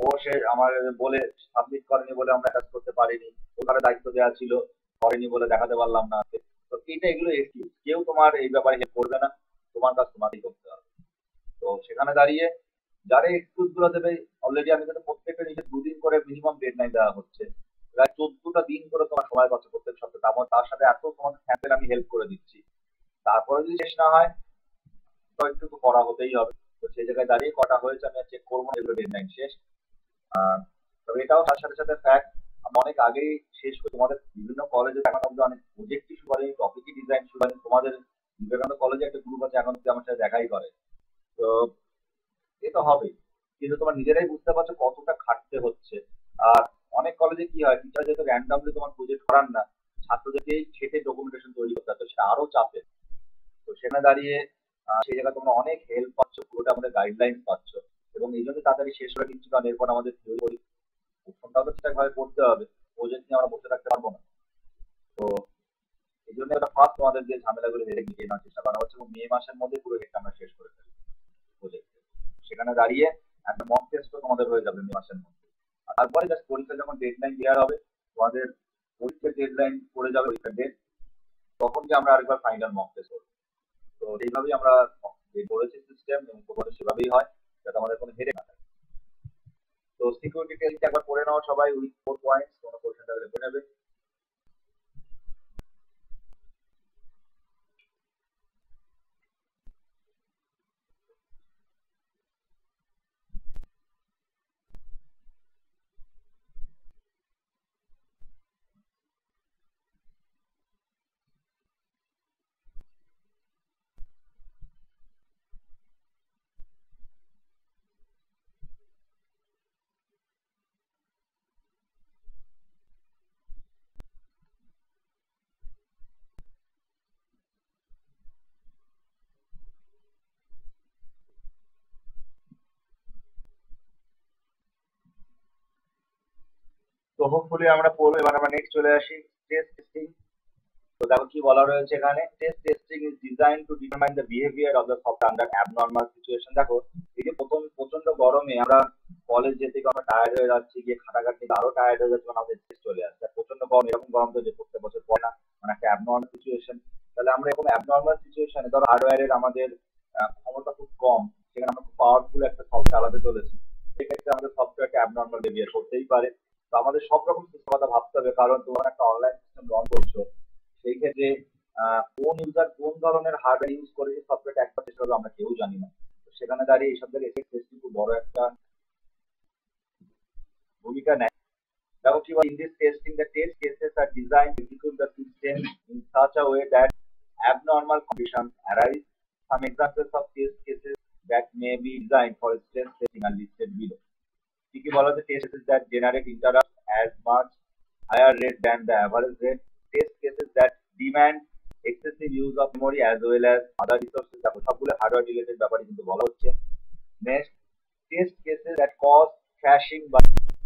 ও সে আমার বলে সাবমিট করেনি বলে আমরা কাজ করতে পারিনি, ওখানে দায়িত্ব দেওয়া ছিল, করেনি বলে দেখাতে পারলাম না। তো এইটা এগুলো এক্সকিউজ, কেউ তোমার এই ব্যাপারে হেল্প করবে না, তোমার কাজ তোমাকেই করতে হবে। তো সেখানে দাঁড়িয়ে যারা এক্সকিউজ গুলো দেবে, অলরেডি আমি কিন্তু প্রত্যেকটা নিজে 2 দিন করে মিনিমাম ডেডলাইন দেওয়া হচ্ছে, প্রায় 14টা দিন করে তোমার সময় পাচ্ছে প্রত্যেক সপ্তাহে, তার সাথে এত তোমার স্যাম্পেল আমি হেল্প করে দিচ্ছি, তারপরে যদি শেষ না হয়, তো একটু তো করা হতেই হবে। তো সেই জায়গায় দাঁড়িয়ে কটা হয়েছে আমি চেক করবো না, এগুলো ডেডলাইন শেষ। তবে এটাও তার সাথে সাথে ফ্যাক্ট, আমরা অনেক আগেই শেষ করে তোমাদের বিভিন্ন কলেজে এখন অব্দি অনেক প্রজেক্ট ইস্যু করে, টপিকই ডিজাইন ইস্যু করে। তোমাদের বিবেকানন্দ কলেজে একটা গ্রুপ আছে এখন অব্দি আমার সাথে দেখাই করে। তো এ তো হবেই, কিন্তু তোমার নিজেরাই বুঝতে পারছো কতটা খাটতে হচ্ছে। আর অনেক কলেজে কি হয়, টিচার যেহেতু র্যান্ডামলি তোমার প্রজেক্ট করান না, ছাত্রদেরকেই খেটে ডকুমেন্টেশন তৈরি করতে হয়, তো সেটা আরো চাপে। তো সেখানে দাঁড়িয়ে সেই জায়গায় তোমরা অনেক হেল্প পাচ্ছ, পুরোটা আমাদের গাইডলাইন পাচ্ছ, এবং এই জন্য তাড়াতাড়ি শেষ করে দিচ্ছি, কারণ এরপর আমাদের থিওরি প্রথমটাও তো ঠিকঠাক ভাবে পড়তে হবে, প্রজেক্ট নিয়ে আমরা বসে থাকতে পারবো না। তো এই জন্য একটা ফার্স্ট তোমাদের যে ঝামেলাগুলো হেরে গিয়ে নেওয়ার চেষ্টা করা হচ্ছে, এবং মে মাসের মধ্যে পুরো হেডটা আমরা শেষ করে ফেলবো প্রজেক্ট। সেখানে দাঁড়িয়ে একটা মক টেস্টও তোমাদের হয়ে যাবে মে মাসের মধ্যে। আর তারপরে জাস্ট পরীক্ষা যখন ডেডলাইন ক্লিয়ার হবে, তোমাদের পরীক্ষার ডেডলাইন পড়ে যাবে, পরীক্ষার ডেট, তখন কি আমরা আরেকবার ফাইনাল মক টেস্ট করবো। তো এইভাবেই আমরা যে করেছি সিস্টেম, এবং তোমাদের সেভাবেই হয়, যাতে আমাদের কোনো হেডে না থাকে। তো সিকিউরিটি টেস্ট একবার করে নাও সবাই, উইথ 4 পয়েন্টস, কোনো কোশ্চেনটা লিখে নেবে। তো হোপফুলি আমরা পড়বো। এবার আমরা নেক্সট চলে আসি টেস্ট টেস্টিং। তো দেখো কি বলা রয়েছে এখানে, test testing is design to determine the behaviour of the software under abnormal situation. দেখো এই যে প্রথম প্রচন্ড গরমে আমরা কলেজ যেতে গিয়ে আমরা টায়ার্ড হয়ে যাচ্ছি, গিয়ে খাটাখাটি আরো টায়ার্ড হয়ে যাচ্ছে, মানে আমাদের টেস্ট চলে আসছে। আর প্রচন্ড গরম, এরকম গরম তো যে প্রত্যেক বছর পড়ে না, মানে একটা অ্যাবনর্মাল সিচুয়েশন। তাহলে আমরা এরকম অ্যাবনর্মাল সিচুয়েশনে, ধরো হার্ডওয়্যারের আমাদের ক্ষমতা খুব কম, সেখানে আমরা খুব পাওয়ারফুল একটা সফটওয়্যার চালাতে চলেছি, সেক্ষেত্রে আমাদের সফটওয়্যারটা অ্যাবনর্মাল বিহেভিয়ার করতেই পারে। তো আমাদের সব রকম সিস্টেম কথা ভাবতে হবে, কারণ তোমার একটা অনলাইন সিস্টেম রন করছো, সেই ক্ষেত্রে কোন ইউজার কোন ধরনের হার্ডওয়্যার ইউজ করে সেই সফটওয়্যারটা একটা চেষ্টা করবে আমরা কেউ জানি না। তো সেখানে দাঁড়িয়ে এইসব থেকে এফেক্ট টেস্টিং খুব বড় একটা ভূমিকা নেয়। দেখো কি বলে, in this testing the test cases are designed to execute the system in such a way that abnormal conditions arise. Some examples of test cases that may be designed for stress testing are listed below. কি কি বলা হচ্ছে, test cases that generate interrupts as much higher rate than the average rate, test cases that demand excessive use of memory as well as other resources। দেখো সবগুলো hardware related ব্যাপারে কিন্তু বলা হচ্ছে। Next, test cases that cause crashing বা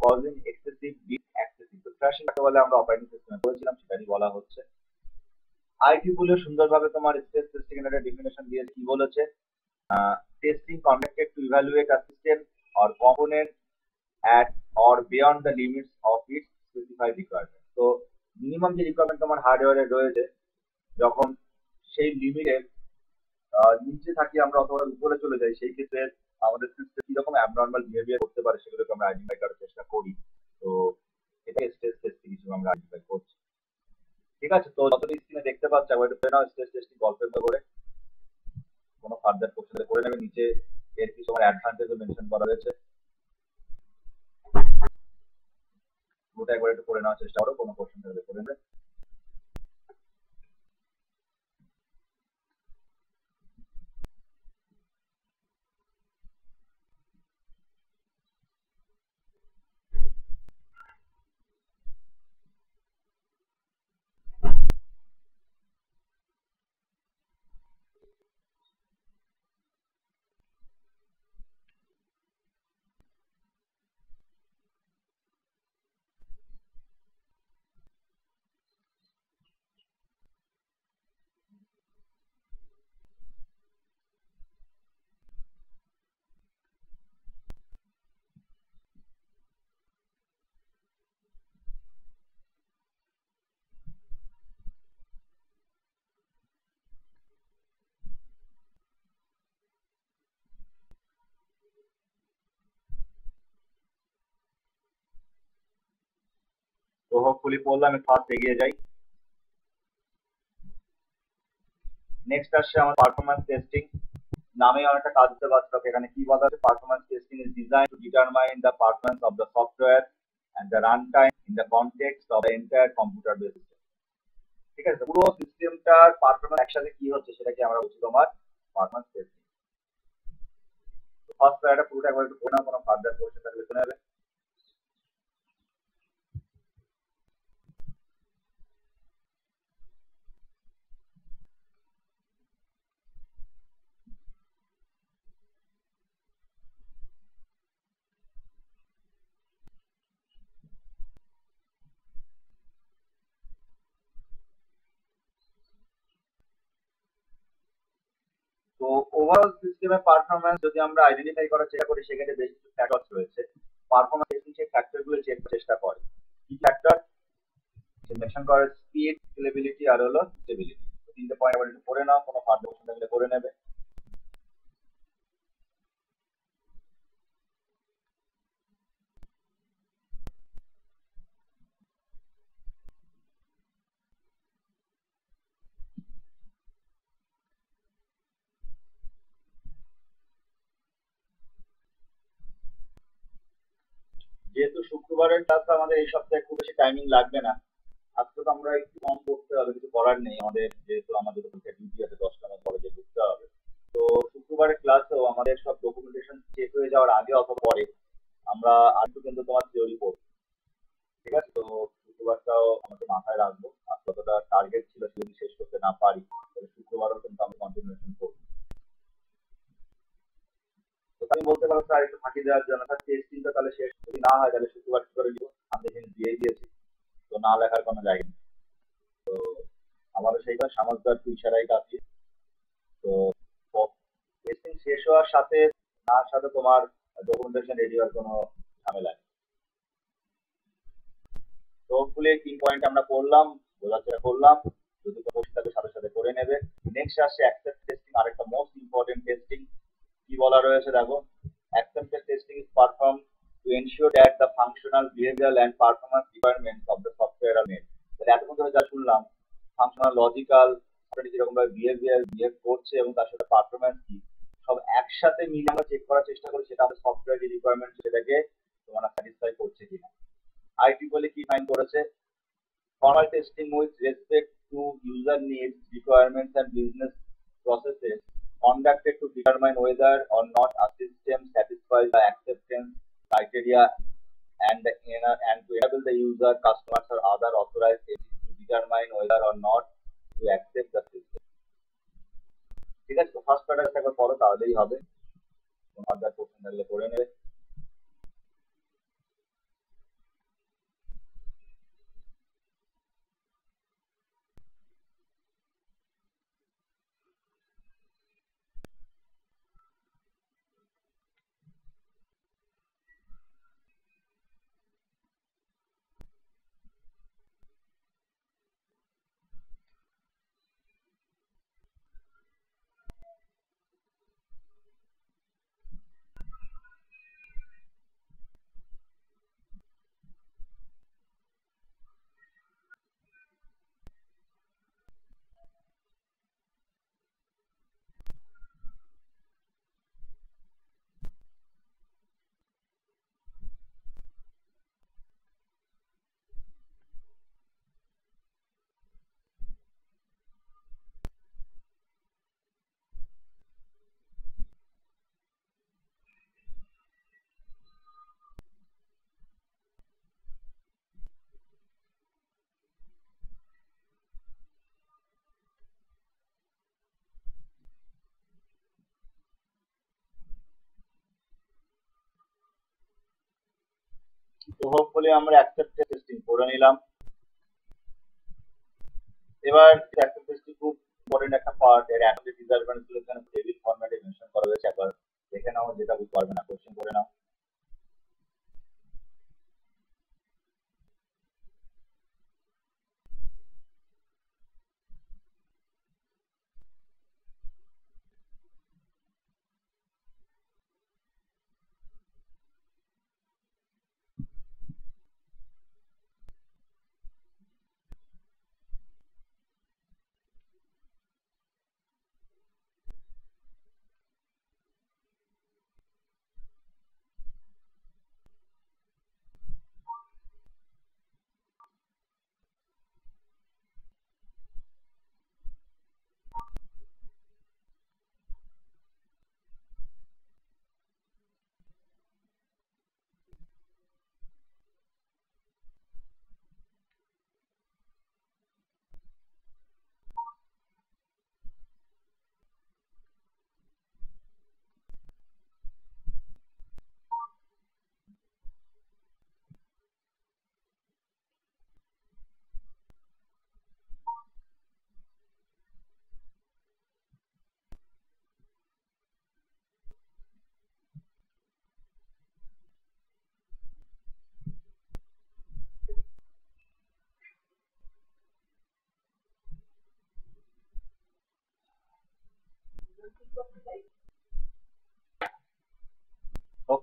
causing excessive bit excessive. তো crashing কাকে বলে আমরা অপারেটিং সিস্টেমে পড়েছিলাম, সেটাই বলা হচ্ছে। আইটিইউবুল সুন্দরভাবে তোমার স্ট্রেস টেস্টিং এর একটা ডেফিনেশন দিয়েছে। কি বলেছে, testing conducted to evaluate a system or component at or beyond the limits of its specified requirement। তো মিনিমাম যে রিকোয়ারমেন্ট তোমার হার্ডওয়্যারে রয়েছে, যখন সেই লিমিটের নিচে থাকি আমরা অথবা উপরে চলে যাই, সেই ক্ষেত্রে আমাদের সিস্টেম কিরকম অ্যাবনর্মাল বিহেভিয়ার করতে পারে সেগুলোকে আমরা আইডেন্টিফাই করার চেষ্টা করি। তো এটা স্ট্রেস টেস্টিং হিসেবে আমরা আইডেন্টিফাই করছি। ঠিক আছে, তো যতটা স্ক্রিনে দেখতে পাচ্ছ একবার একটু নাও স্ট্রেস টেস্টিং গল্পের মতো করে, কোনো ফার্দার কোশ্চেন করে নেবে। নিচে এর কিছু আমার অ্যাডভান্টেজও মেনশন করা হয়েছে, ওটা একবার একটু করে নেওয়ার চেষ্টা করো, কোনো কোশ্চেন থাকলে করে নেবে। তো হোপফুলি পড়লাম, আমি ফার্স্ট এগিয়ে যাই। নেক্সট আসছে আমার পারফরম্যান্স টেস্টিং। নামে অনেকটা কাজ দিতে পারছো, এখানে কি বলা আছে, performance testing is design to determine the performance of the software the runtime, in the context of the entire computer based system. ঠিক আছে, পুরো সিস্টেমটার পারফরম্যান্স একসাথে কি হচ্ছে সেটাকে আমরা বলছি তোমার পারফরম্যান্স টেস্টিং। ফার্স্ট প্যারাটা পুরোটা একবার একটু পড়ে নাও, কোনো ফার্দার কোশ্চেন থাকলে শুনে নেবে। তো ওভারঅল সিস্টেমের পারফরম্যান্স যদি আমরা আইডেন্টিফাই করার চেষ্টা করি, সেক্ষেত্রে বেশ কিছু ফ্যাক্টরস রয়েছে। পারফরম্যান্স টেস্টিং সেই ফ্যাক্টরগুলো চেক করার চেষ্টা করে। কি ফ্যাক্টর? মেনশন করে স্পিড, স্কেলেবিলিটি আর হলো স্টেবিলিটি। তিনটে পয়েন্ট আবার একটু পড়ে নাও, কোনো ফার্দার কোশ্চেন থাকলে করে নেবে। যেহেতু শুক্রবারের ক্লাস আমাদের এই সপ্তাহে খুব বেশি টাইমিং লাগবে না, আজকে তো আমরা একটু কম করতে হবে, কিছু করার নেই আমাদের, যেহেতু আমাদের ডিউটি আছে 10টা মতো কলেজে ঢুকতে হবে। তো শুক্রবারের ক্লাসেও আমাদের সব ডকুমেন্টেশন চেক হয়ে যাওয়ার আগে অথবা পরে আমরা আজকে কিন্তু তোমার থিওরি পড়বো। ঠিক আছে, তো শুক্রবারটাও আমাকে মাথায় রাখবো। আর যতটা টার্গেট ছিল যদি শেষ করতে না পারি, তাহলে শুক্রবারও কিন্তু আমি কন্টিনিউশন করবো। তো তুমি বলতে পারো স্যার একটু ফাঁকি দেওয়ার জন্য, স্যার টেস্টিংটা তাহলে শেষ যদি না হয় তাহলে শুক্রবার কি করে নিবো? আমি এখানে দিয়ে দিয়েছি, তো না লেখার কোনো জায়গা নেই। তো আমারও সেইবার সামর্থ্য একটু ইশারাই কাছে। তো টেস্টিং শেষ হওয়ার সাথে তার সাথে তোমার ডকুমেন্টেশন রেডি হওয়ার কোনো ঝামেলা নেই। তো হোপফুলি 3 পয়েন্ট আমরা করলাম, বোঝার চেষ্টা করলাম। যদি কোনো কোশ্চেন থাকে সাথে সাথে করে নেবে। নেক্সট আসছে অ্যাকসেপ্ট টেস্টিং, আরেকটা মোস্ট ইম্পর্টেন্ট টেস্টিং। কি বলা রয়েছে দেখো, acceptance testing is performed to ensure that the functional, behavioral and performance requirements of the software are met. তাহলে এতক্ষণ ধরে যা শুনলাম, ফাংশনাল, লজিক্যাল, সফটওয়্যার যেরকম ভাবে বিহেভ করছে এবং তার সাথে পারফরম্যান্স কি, সব একসাথে মিলে আমরা চেক করার চেষ্টা করি সেটা আমাদের সফটওয়্যার যে রিকোয়ারমেন্ট সেটাকে তোমরা স্যাটিসফাই করছে কিনা। IEEE কি ফাইন করেছে? Formal testing with respect to user needs, requirements and business processes conducted to determine whether or not a system satisfies the acceptance criteria and to enable the user, customers or other authorized entities to determine whether or not to accept the system. ঠিক আছে, তো first paragraph একবার পড়ো তাহলেই হবে, তোমার question থাকলে পড়ে নেবে। তো হোপফুলি আমরা অ্যাকসেপ্টেন্স টেস্টিং করে নিলাম। এবার অ্যাকসেপ্টেন্স টেস্টিং খুব ইম্পর্টেন্ট একটা পার্ট। এর অ্যাডভান্টেজ ডিসঅ্যাডভান্টেজ গুলো এখানে টেবিল ফরম্যাটে মেনশন করা হয়েছে, একবার দেখে নাও, যেটা বুঝতে পারবে না কোশ্চেন করে নাও।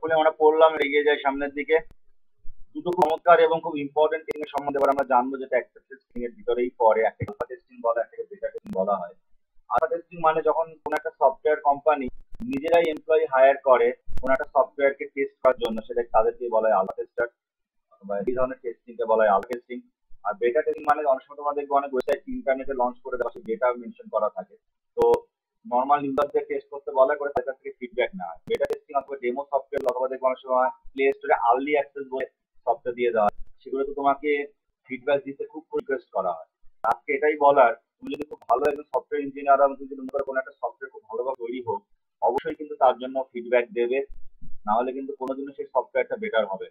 হোপফুলি আমরা পড়লাম, এগিয়ে যাই সামনের দিকে। দুটো চমৎকার এবং খুব ইম্পর্টেন্ট টেস্টিং এর সম্বন্ধে এবার আমরা জানবো, যেটা অ্যাকসেপ্টেন্স টেস্টিং এর ভিতরেই পড়ে। একটা আলফা টেস্টিং বলা, একটাকে বেটা টেস্টিং বলা হয়। আলফা টেস্টিং মানে যখন কোনো একটা সফটওয়্যার কোম্পানি নিজেরাই এমপ্লয়ি হায়ার করে কোনো একটা সফটওয়্যারকে টেস্ট করার জন্য, সেটা তাদেরকে বলা হয় আলফা টেস্টার, বা এই ধরনের টেস্টিং কে বলা হয় আলফা টেস্টিং। আর বেটা টেস্টিং মানে অনেক সময় তোমাদের অনেক ওয়েবসাইট ইন্টারনেটে লঞ্চ করে দেওয়া, সেই ডেটা মেনশন করা থাকে। তো নর্মাল ইউজারদের টেস্ট করতে বলা করে তাদের কাছ থেকে ফিডব্যাক না হয়। বেটা টেস্টিং অথবা ডেমো সফটওয়্যার অথবা দেখবো অনেক সময় প্লে স্টোরে আর্লি অ্যাক্সেস বলে সফটওয়্যার দিয়ে দেওয়া হয়, সেগুলো তো তোমাকে ফিডব্যাক দিতে খুব রিকোয়েস্ট করা হয়। আজকে এটাই বলার, তুমি যদি খুব ভালো একজন সফটওয়্যার ইঞ্জিনিয়ার, তুমি যদি মনে করো কোনো একটা সফটওয়্যার খুব ভালোভাবে তৈরি হোক, অবশ্যই কিন্তু তার জন্য ফিডব্যাক দেবে, না হলে কিন্তু কোনোদিনও সেই সফটওয়্যারটা বেটার হবে।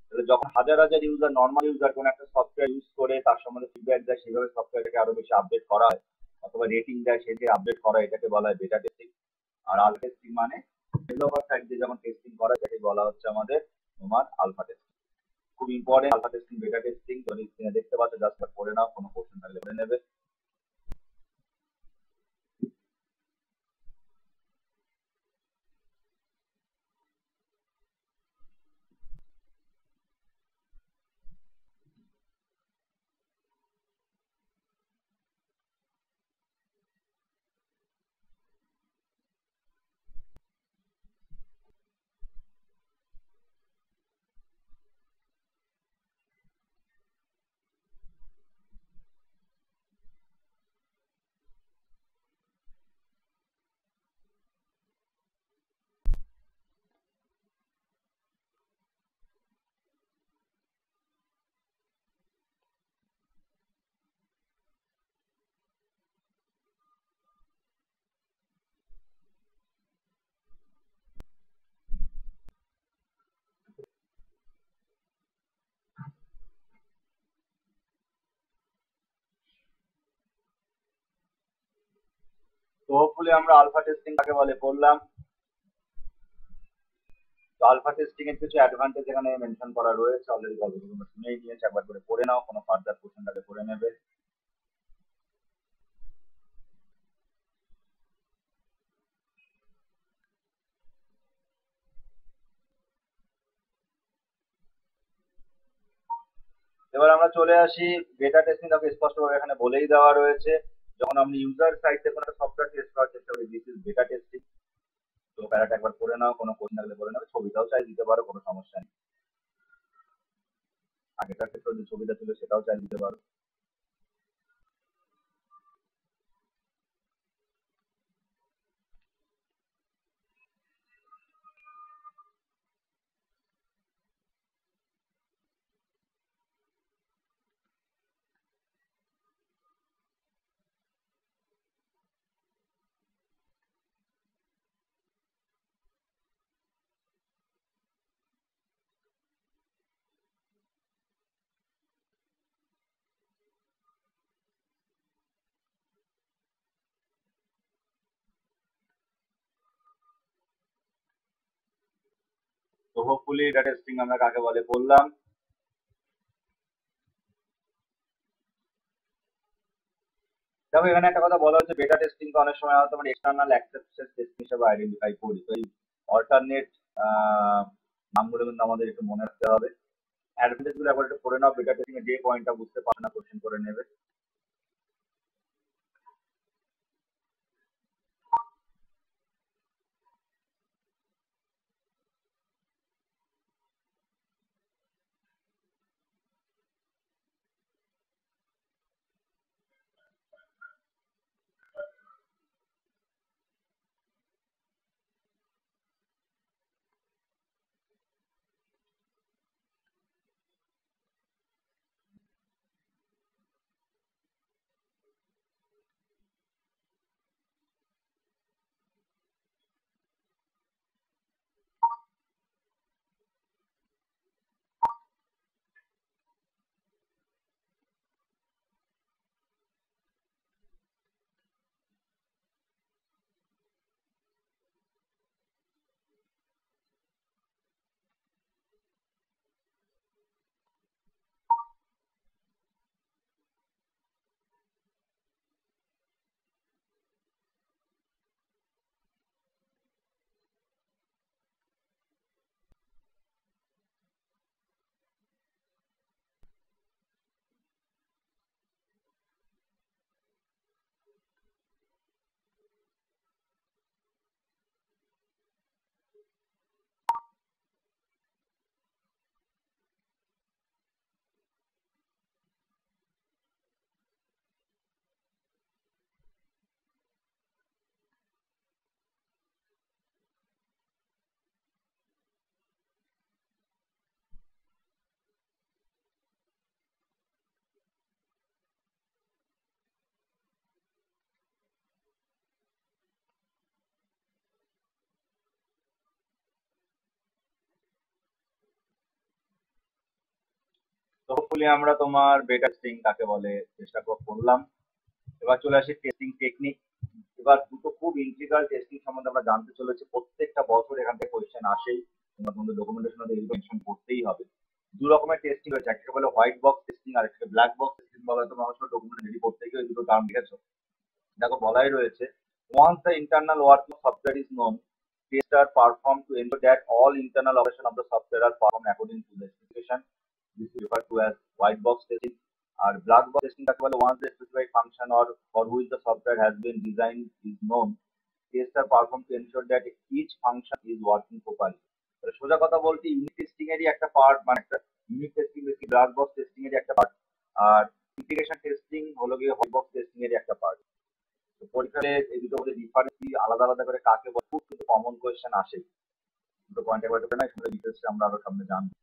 তাহলে যখন হাজার হাজার ইউজার, নর্মাল ইউজার কোনো একটা সফটওয়্যার ইউজ করে তার সম্বন্ধে ফিডব্যাক দেয়, সেভাবে সফটওয়্যারটাকে আরো বেশি আপডেট করা হয় অথবা রেটিং দেয়, সেটাকে আপডেট করা, এটাকে বলা হয় বেটা টেস্টিং। আর আলফা টেস্টিং মানে ডেভেলপার সাইড দিয়ে যখন টেস্টিং করা, এটাকে বলা হচ্ছে আমাদের তোমার আলফা টেস্টিং। খুব ইম্পর্টেন্ট আলফা টেস্টিং বেটা টেস্টিং, যদি স্ক্রিনে দেখতে পাচ্ছ জাস্ট পড়ে নাও, কোনো কোশ্চেন থাকলে করে নেবে। তো হোপফুলি আমরা আলফা টেস্টিং কাকে বলে পড়লাম। তো আলফা টেস্টিং এর কিছু অ্যাডভান্টেজ এখানে মেনশন করা রয়েছে, অলরেডি গল্পগুলো তোমরা শুনেই নিয়েছো, একবার করে পড়ে নাও, কোনো ফার্দার কোশ্চেন থাকলে করে নেবে। এবার আমরা চলে আসি বেটা টেস্টিং, তাকে স্পষ্টভাবে এখানে বলেই দেওয়া রয়েছে, যখন আপনি ইউজার সাইড থেকে কোনো সফটওয়্যার টেস্ট করার চেষ্টা করি, দিস ইজ বেটা টেস্টিং। তো প্যারাটা একবার করে নাও, কোনো কোশ্চেন থাকলে করে নেবে, ছবিটাও চাই দিতে পারো, কোনো সমস্যা নেই। আগেকার ক্ষেত্রে যে ছবিটা ছিল সেটাও চাই দিতে পারো। তো হোপফুলি ডেটা টেস্টিং আমরা কাকে বলে বললাম। দেখো এখানে একটা কথা বলা হচ্ছে, বেটা টেস্টিং তো অনেক সময় হয়তো আমরা এক্সটার্নাল অ্যাক্সেপ্টেন্স টেস্টিং হিসেবে আইডেন্টিফাই করি। তো এই অল্টারনেট নামগুলো কিন্তু আমাদের একটু মনে রাখতে হবে। অ্যাডভান্টেজ গুলো একবার একটু পড়ে নাও, বেটা টেস্টিং এর যে পয়েন্টটা বুঝতে পারো না কোশ্চেন করে নেবে। হোপফুলি আমরা তোমার বেটা টেস্টিং কাকে বলে চেষ্টা করলাম। এবার চলে আসি টেস্টিং টেকনিক। এবার দুটো খুব ইন্টিগ্রাল টেস্টিং সম্বন্ধে আমরা জানতে চলেছি। প্রত্যেকটা বছর এখান থেকে কোয়েশ্চেন আসেই, তোমাদের ডকুমেন্টেশন এগুলো মেনশন করতেই হবে। দু রকমের টেস্টিং রয়েছে, একটা বলে হোয়াইট বক্স টেস্টিং আর একটা ব্ল্যাক বক্স টেস্টিং বলা। তোমরা অবশ্যই ডকুমেন্ট রেডি করতে গিয়ে দুটো টার্ম লিখেছো, দেখো বলাই রয়েছে once the internal working software is known, tests are performed to ensure that all internal operation of the software are performed according to the specification. This is referred to as white box testing. R black box testing কাকে বলে once the specified function or for which the software has been designed is known, tests are performed to ensure that each function is working properly. সোজা কথা বলতে unit testing এরই একটা part, মানে একটা unit testing বেশি ব্ল্যাক বক্স টেস্টিং এরই একটা পার্ট, আর ইন্টিগ্রেশন টেস্টিং হলো গিয়ে হোয়াইট বক্স টেস্টিং এরই একটা পার্ট। পরীক্ষায় এই দুটো মধ্যে ডিফারেন্স আলাদা আলাদা করে কাকে বলে খুব কিন্তু কমন কোয়েশ্চেন আসে। দুটো পয়েন্ট একবার না, সেটা ডিটেলসে আমরা আরো সামনে জানবো।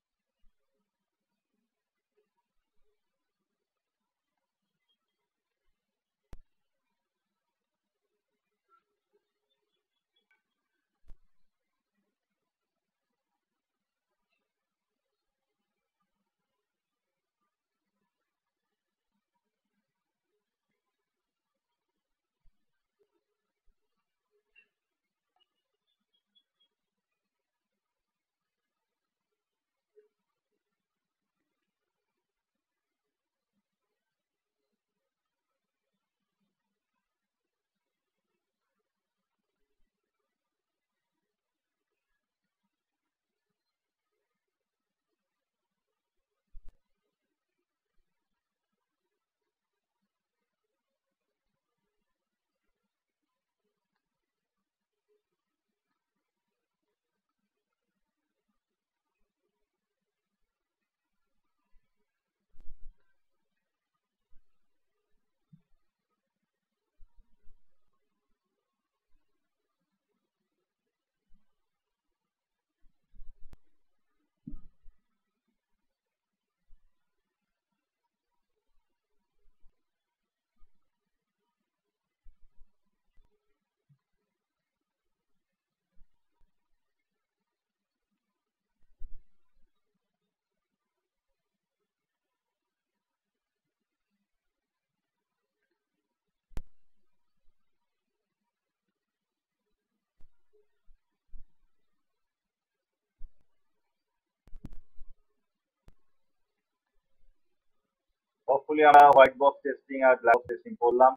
হোপফুলি আমরা হোয়াইট বক্স টেস্টিং আর ব্ল্যাক বক্স টেস্টিং করলাম।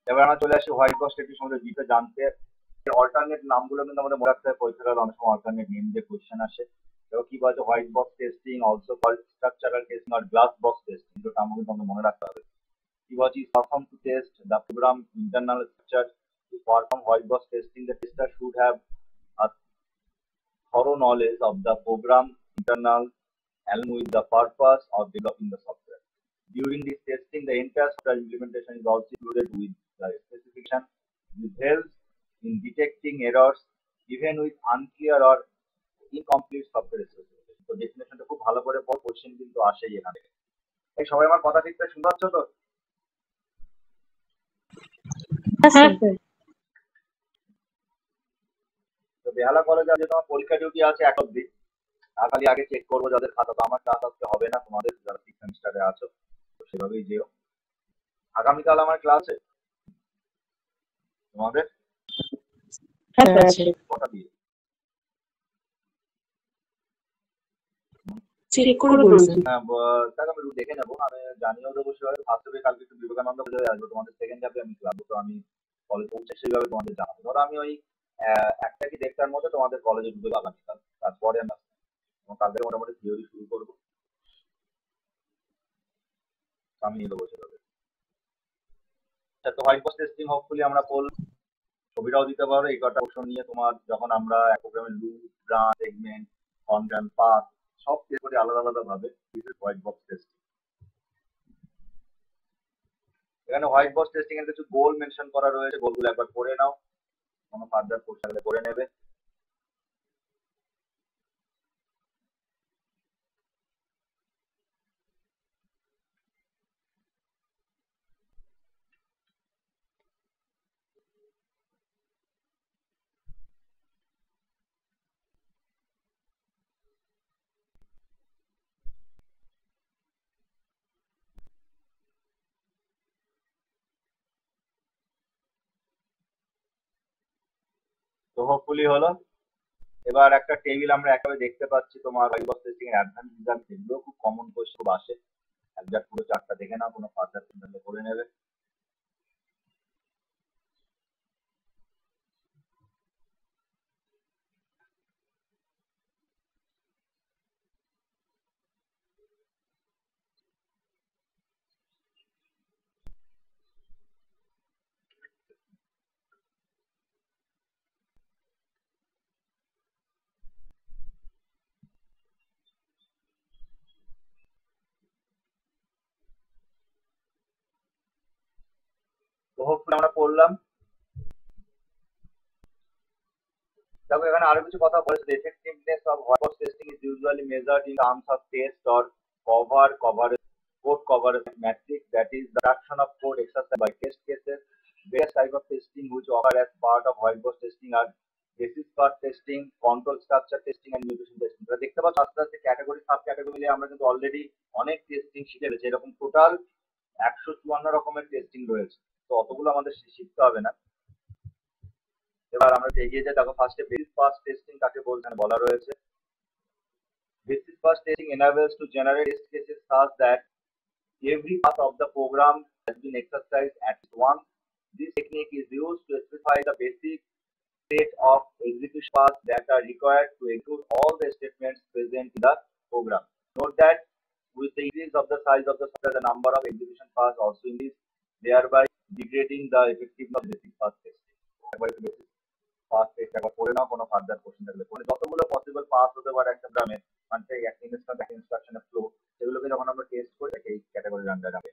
এবার আমরা চলে আসি হোয়াইট বক্স টেস্টিং সম্বন্ধে ডিপে জানতে। অল্টারনেট নামগুলো কিন্তু আমাদের মনে রাখতে হবে, পরীক্ষার অনেক সময় অল্টারনেট নেম দিয়ে কোয়েশ্চেন আসে। তো কি বলছে white box testing, also called structural testing আর গ্লাস বক্স টেস্টিং, দুটো নাম কিন্তু আমাদের মনে রাখতে হবে। কি বলছে is performed to test the program internal structure. To perform white box testing, the tester should have a thorough knowledge of the program internal along with the purpose of developing the software. During this testing, the entire software implementation is also included with the specification. This helps in detecting errors even with unclear or incomplete software specification. তো ডেফিনেশনটা খুব ভালো করে পড়, question কিন্তু আসেই এখানে। এই সবাই আমার কথা ঠিকঠাক শুনতে পাচ্ছ তো? তো বেহালা কলেজে আজকে তোমার পরীক্ষা ডিউটি আছে 1 অবধি। আর খালি আগে চেক করবো যাদের খাতা, তো আমার ক্লাস আজকে হবে না, তোমাদের যারা 6 সেমিস্টারে আছো তো সেভাবেই যেও। আগামীকাল আমার ক্লাসে তোমাদের কটা দিয়ে আমি দেখে নেবো, আমি জানিয়েও দেবো সেভাবে। ফার্স্ট ডে কালকে একটু বিবেকানন্দ বাজারে আসবো, তোমাদের সেকেন্ড হাফে আমি ক্লাস, তো আমি কলেজ পৌঁছে সেইভাবে তোমাদের জানাবো। ধরো আমি ওই 1টা কি 1:30টার মধ্যে তোমাদের কলেজে ঢুকে যাবো আগামীকাল। তারপরে আমরা কালকে মোটামুটি থিওরি শুরু করবো, আমি নিয়ে দেবো সেভাবে। তো হোয়াইট বক্স টেস্টিং হোপফুলি আমরা করলাম, ছবিটাও দিতে পারো। এই কটা অপশন নিয়ে তোমার যখন আমরা এক প্রোগ্রামের loop, branch, segment, function, path সব টেস্ট করি আলাদা আলাদা ভাবে। This is white box testing. এখানে হোয়াইট বক্স টেস্টিং এর কিছু গোল মেনশন করা রয়েছে, গোলগুলো একবার করে নাও, কোনো ফার্দার কোর্স থাকলে করে নেবে। তো হোপফুলি হলো। এবার একটা টেবিল আমরা একেবারে দেখতে পাচ্ছি, তোমার হোয়াইট বক্স টেস্টিং এর অ্যাডভান্স রেজাল্ট, এগুলো খুব কমন কোয়েশ্চেন খুব আসে। একজাক্ট পুরো চারটা দেখে নাও, কোনো ফার্দার চিন্তা করে নেবে। তো হোপফুলি আমরা পড়লাম। দেখো এখানে আরো কিছু কথা বলেছে, effectiveness of white box testing is usually measured in terms of test or coverage, code coverage metric, that is the fraction of code exercised by test cases. Various type of testing which occur as part of white box testing are basis path testing, control structure testing and mutation testing। তোমরা দেখতে পাচ্ছ আস্তে আস্তে category sub category মিলে আমরা কিন্তু already অনেক testing শিখে গেছি। এরকম টোটাল 154 রকমের টেস্টিং রয়েছে, তো অতগুলো আমাদের শিখতে হবে না। এবার আমরা এগিয়ে যাই। দেখো ফার্স্টে বেসিস পাস টেস্টিং কাকে বলছেন বলা রয়েছে। Basis path testing enables to generate test cases such that every path of the program has been exercised at once. This technique is used to specify the basic set of execution paths that are required to execute all the statements present in the program. Note that with the increase of the size of the software, the number of execution paths also increase, thereby degrading the effectiveness of basic path testing. Pass test একবার করে নাও, কোনো further question থাকলে করে, যতগুলো possible pass হতে পারে একটা প্রোগ্রামে, মানে এক ইনস্ট্যান্ট এক ইনস্ট্রাকশনের ফ্লো, সেগুলোকে যখন আমরা টেস্ট করি তাকে এই ক্যাটাগরির আন্ডারে রাখে।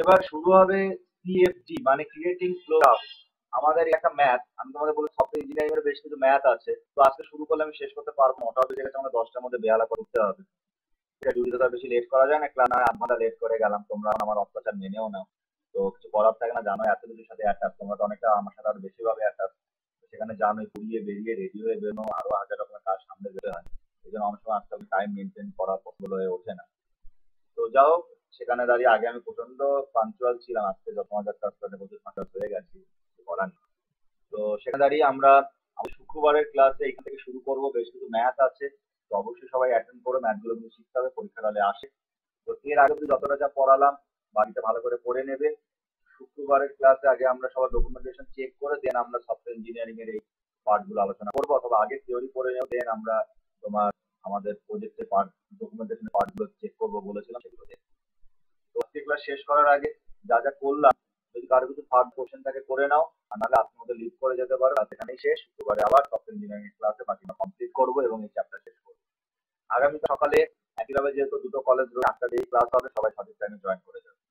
এবার শুরু হবে সিএফজি মানে ক্রিয়েটিং ফ্লো গ্রাফ। আমাদের একটা ম্যাথ, আমি তোমাদের বলি সফটওয়্যার ইঞ্জিনিয়ারিং এর বেশ কিছু ম্যাথ আছে, তো আজকে শুরু করলে আমি শেষ করতে পারবো না, ওটাও বেজে গেছে আমাদের 10টার মধ্যে বেহালা করতে হবে। এটা ডিউটিতে তো বেশি লেট করা যায় না, ক্লাস নয় 8 ঘন্টা লেট করে গেলাম, তোমরা আমার অত্যাচার মেনেও নাও। তো কিছু করার থাকে না, জানো এত কিছুর সাথে অ্যাটাচ, তোমরা তো অনেকটা আমার সাথে আরো বেশি ভাবে অ্যাটাচ, সেখানে জানোই পুড়িয়ে বেরিয়ে রেডি হয়ে বেরোনো আরো হাজার রকমের কাজ সামনে বেরো হয়। এই জন্য অনেক সময় আজকাল টাইম মেনটেন করা পসিবল হয়ে ওঠে না। তো যাও, সেখানে দাঁড়িয়ে আগে আমি প্রচন্ড পাঞ্চুয়াল ছিলাম, আজকে যত হাজার কাজ করতে প্রচুর পাঞ্চুয়াল হয়ে গেছি, কিছু করার নেই। তো সেখানে দাঁড়িয়ে আমরা শুক্রবারের ক্লাসে এখান থেকে শুরু করব, বেশ কিছু ম্যাথ আছে, তো অবশ্যই সবাই অ্যাটেন্ড করো, ম্যাথগুলো কিন্তু শিখতে হবে, পরীক্ষার হলে আসে। তো এর আগে অব্দি যতটা যা পড়ালাম বাড়িতে ভালো করে পড়ে নেবে। শুক্রবারের ক্লাসে আগে আমরা সবার ডকুমেন্টেশন চেক করে দেন আমরা সফটওয়্যার ইঞ্জিনিয়ারিং এর এই পার্ট গুলো আলোচনা করবো, অথবা আগে থিওরি পড়ে নেব, দেন আমরা তোমার আমাদের প্রজেক্টের পার্ট ডকুমেন্টেশনের পার্ট গুলো চেক করবো বলেছিলাম, সেগুলো দেখো। তো আজকে ক্লাস শেষ করার আগে যা যা করলাম, যদি কারো কিছু থার্ড কোশ্চেন থাকে করে নাও, আর নাহলে আজকের মধ্যে লিভ করে যেতে পারো। আজ এখানেই শেষ, শুক্রবারে আবার সফটওয়্যার ইঞ্জিনিয়ারিং ক্লাসে বাকিটা কমপ্লিট করবো এবং এই চ্যাপ্টার শেষ করবো। আগামী সকালে একইভাবে যেহেতু দুটো কলেজ রয়েছে, 8টা দিয়ে ক্লাস হবে, সবাই সঠিক টাইমে জয়েন করে যাবে।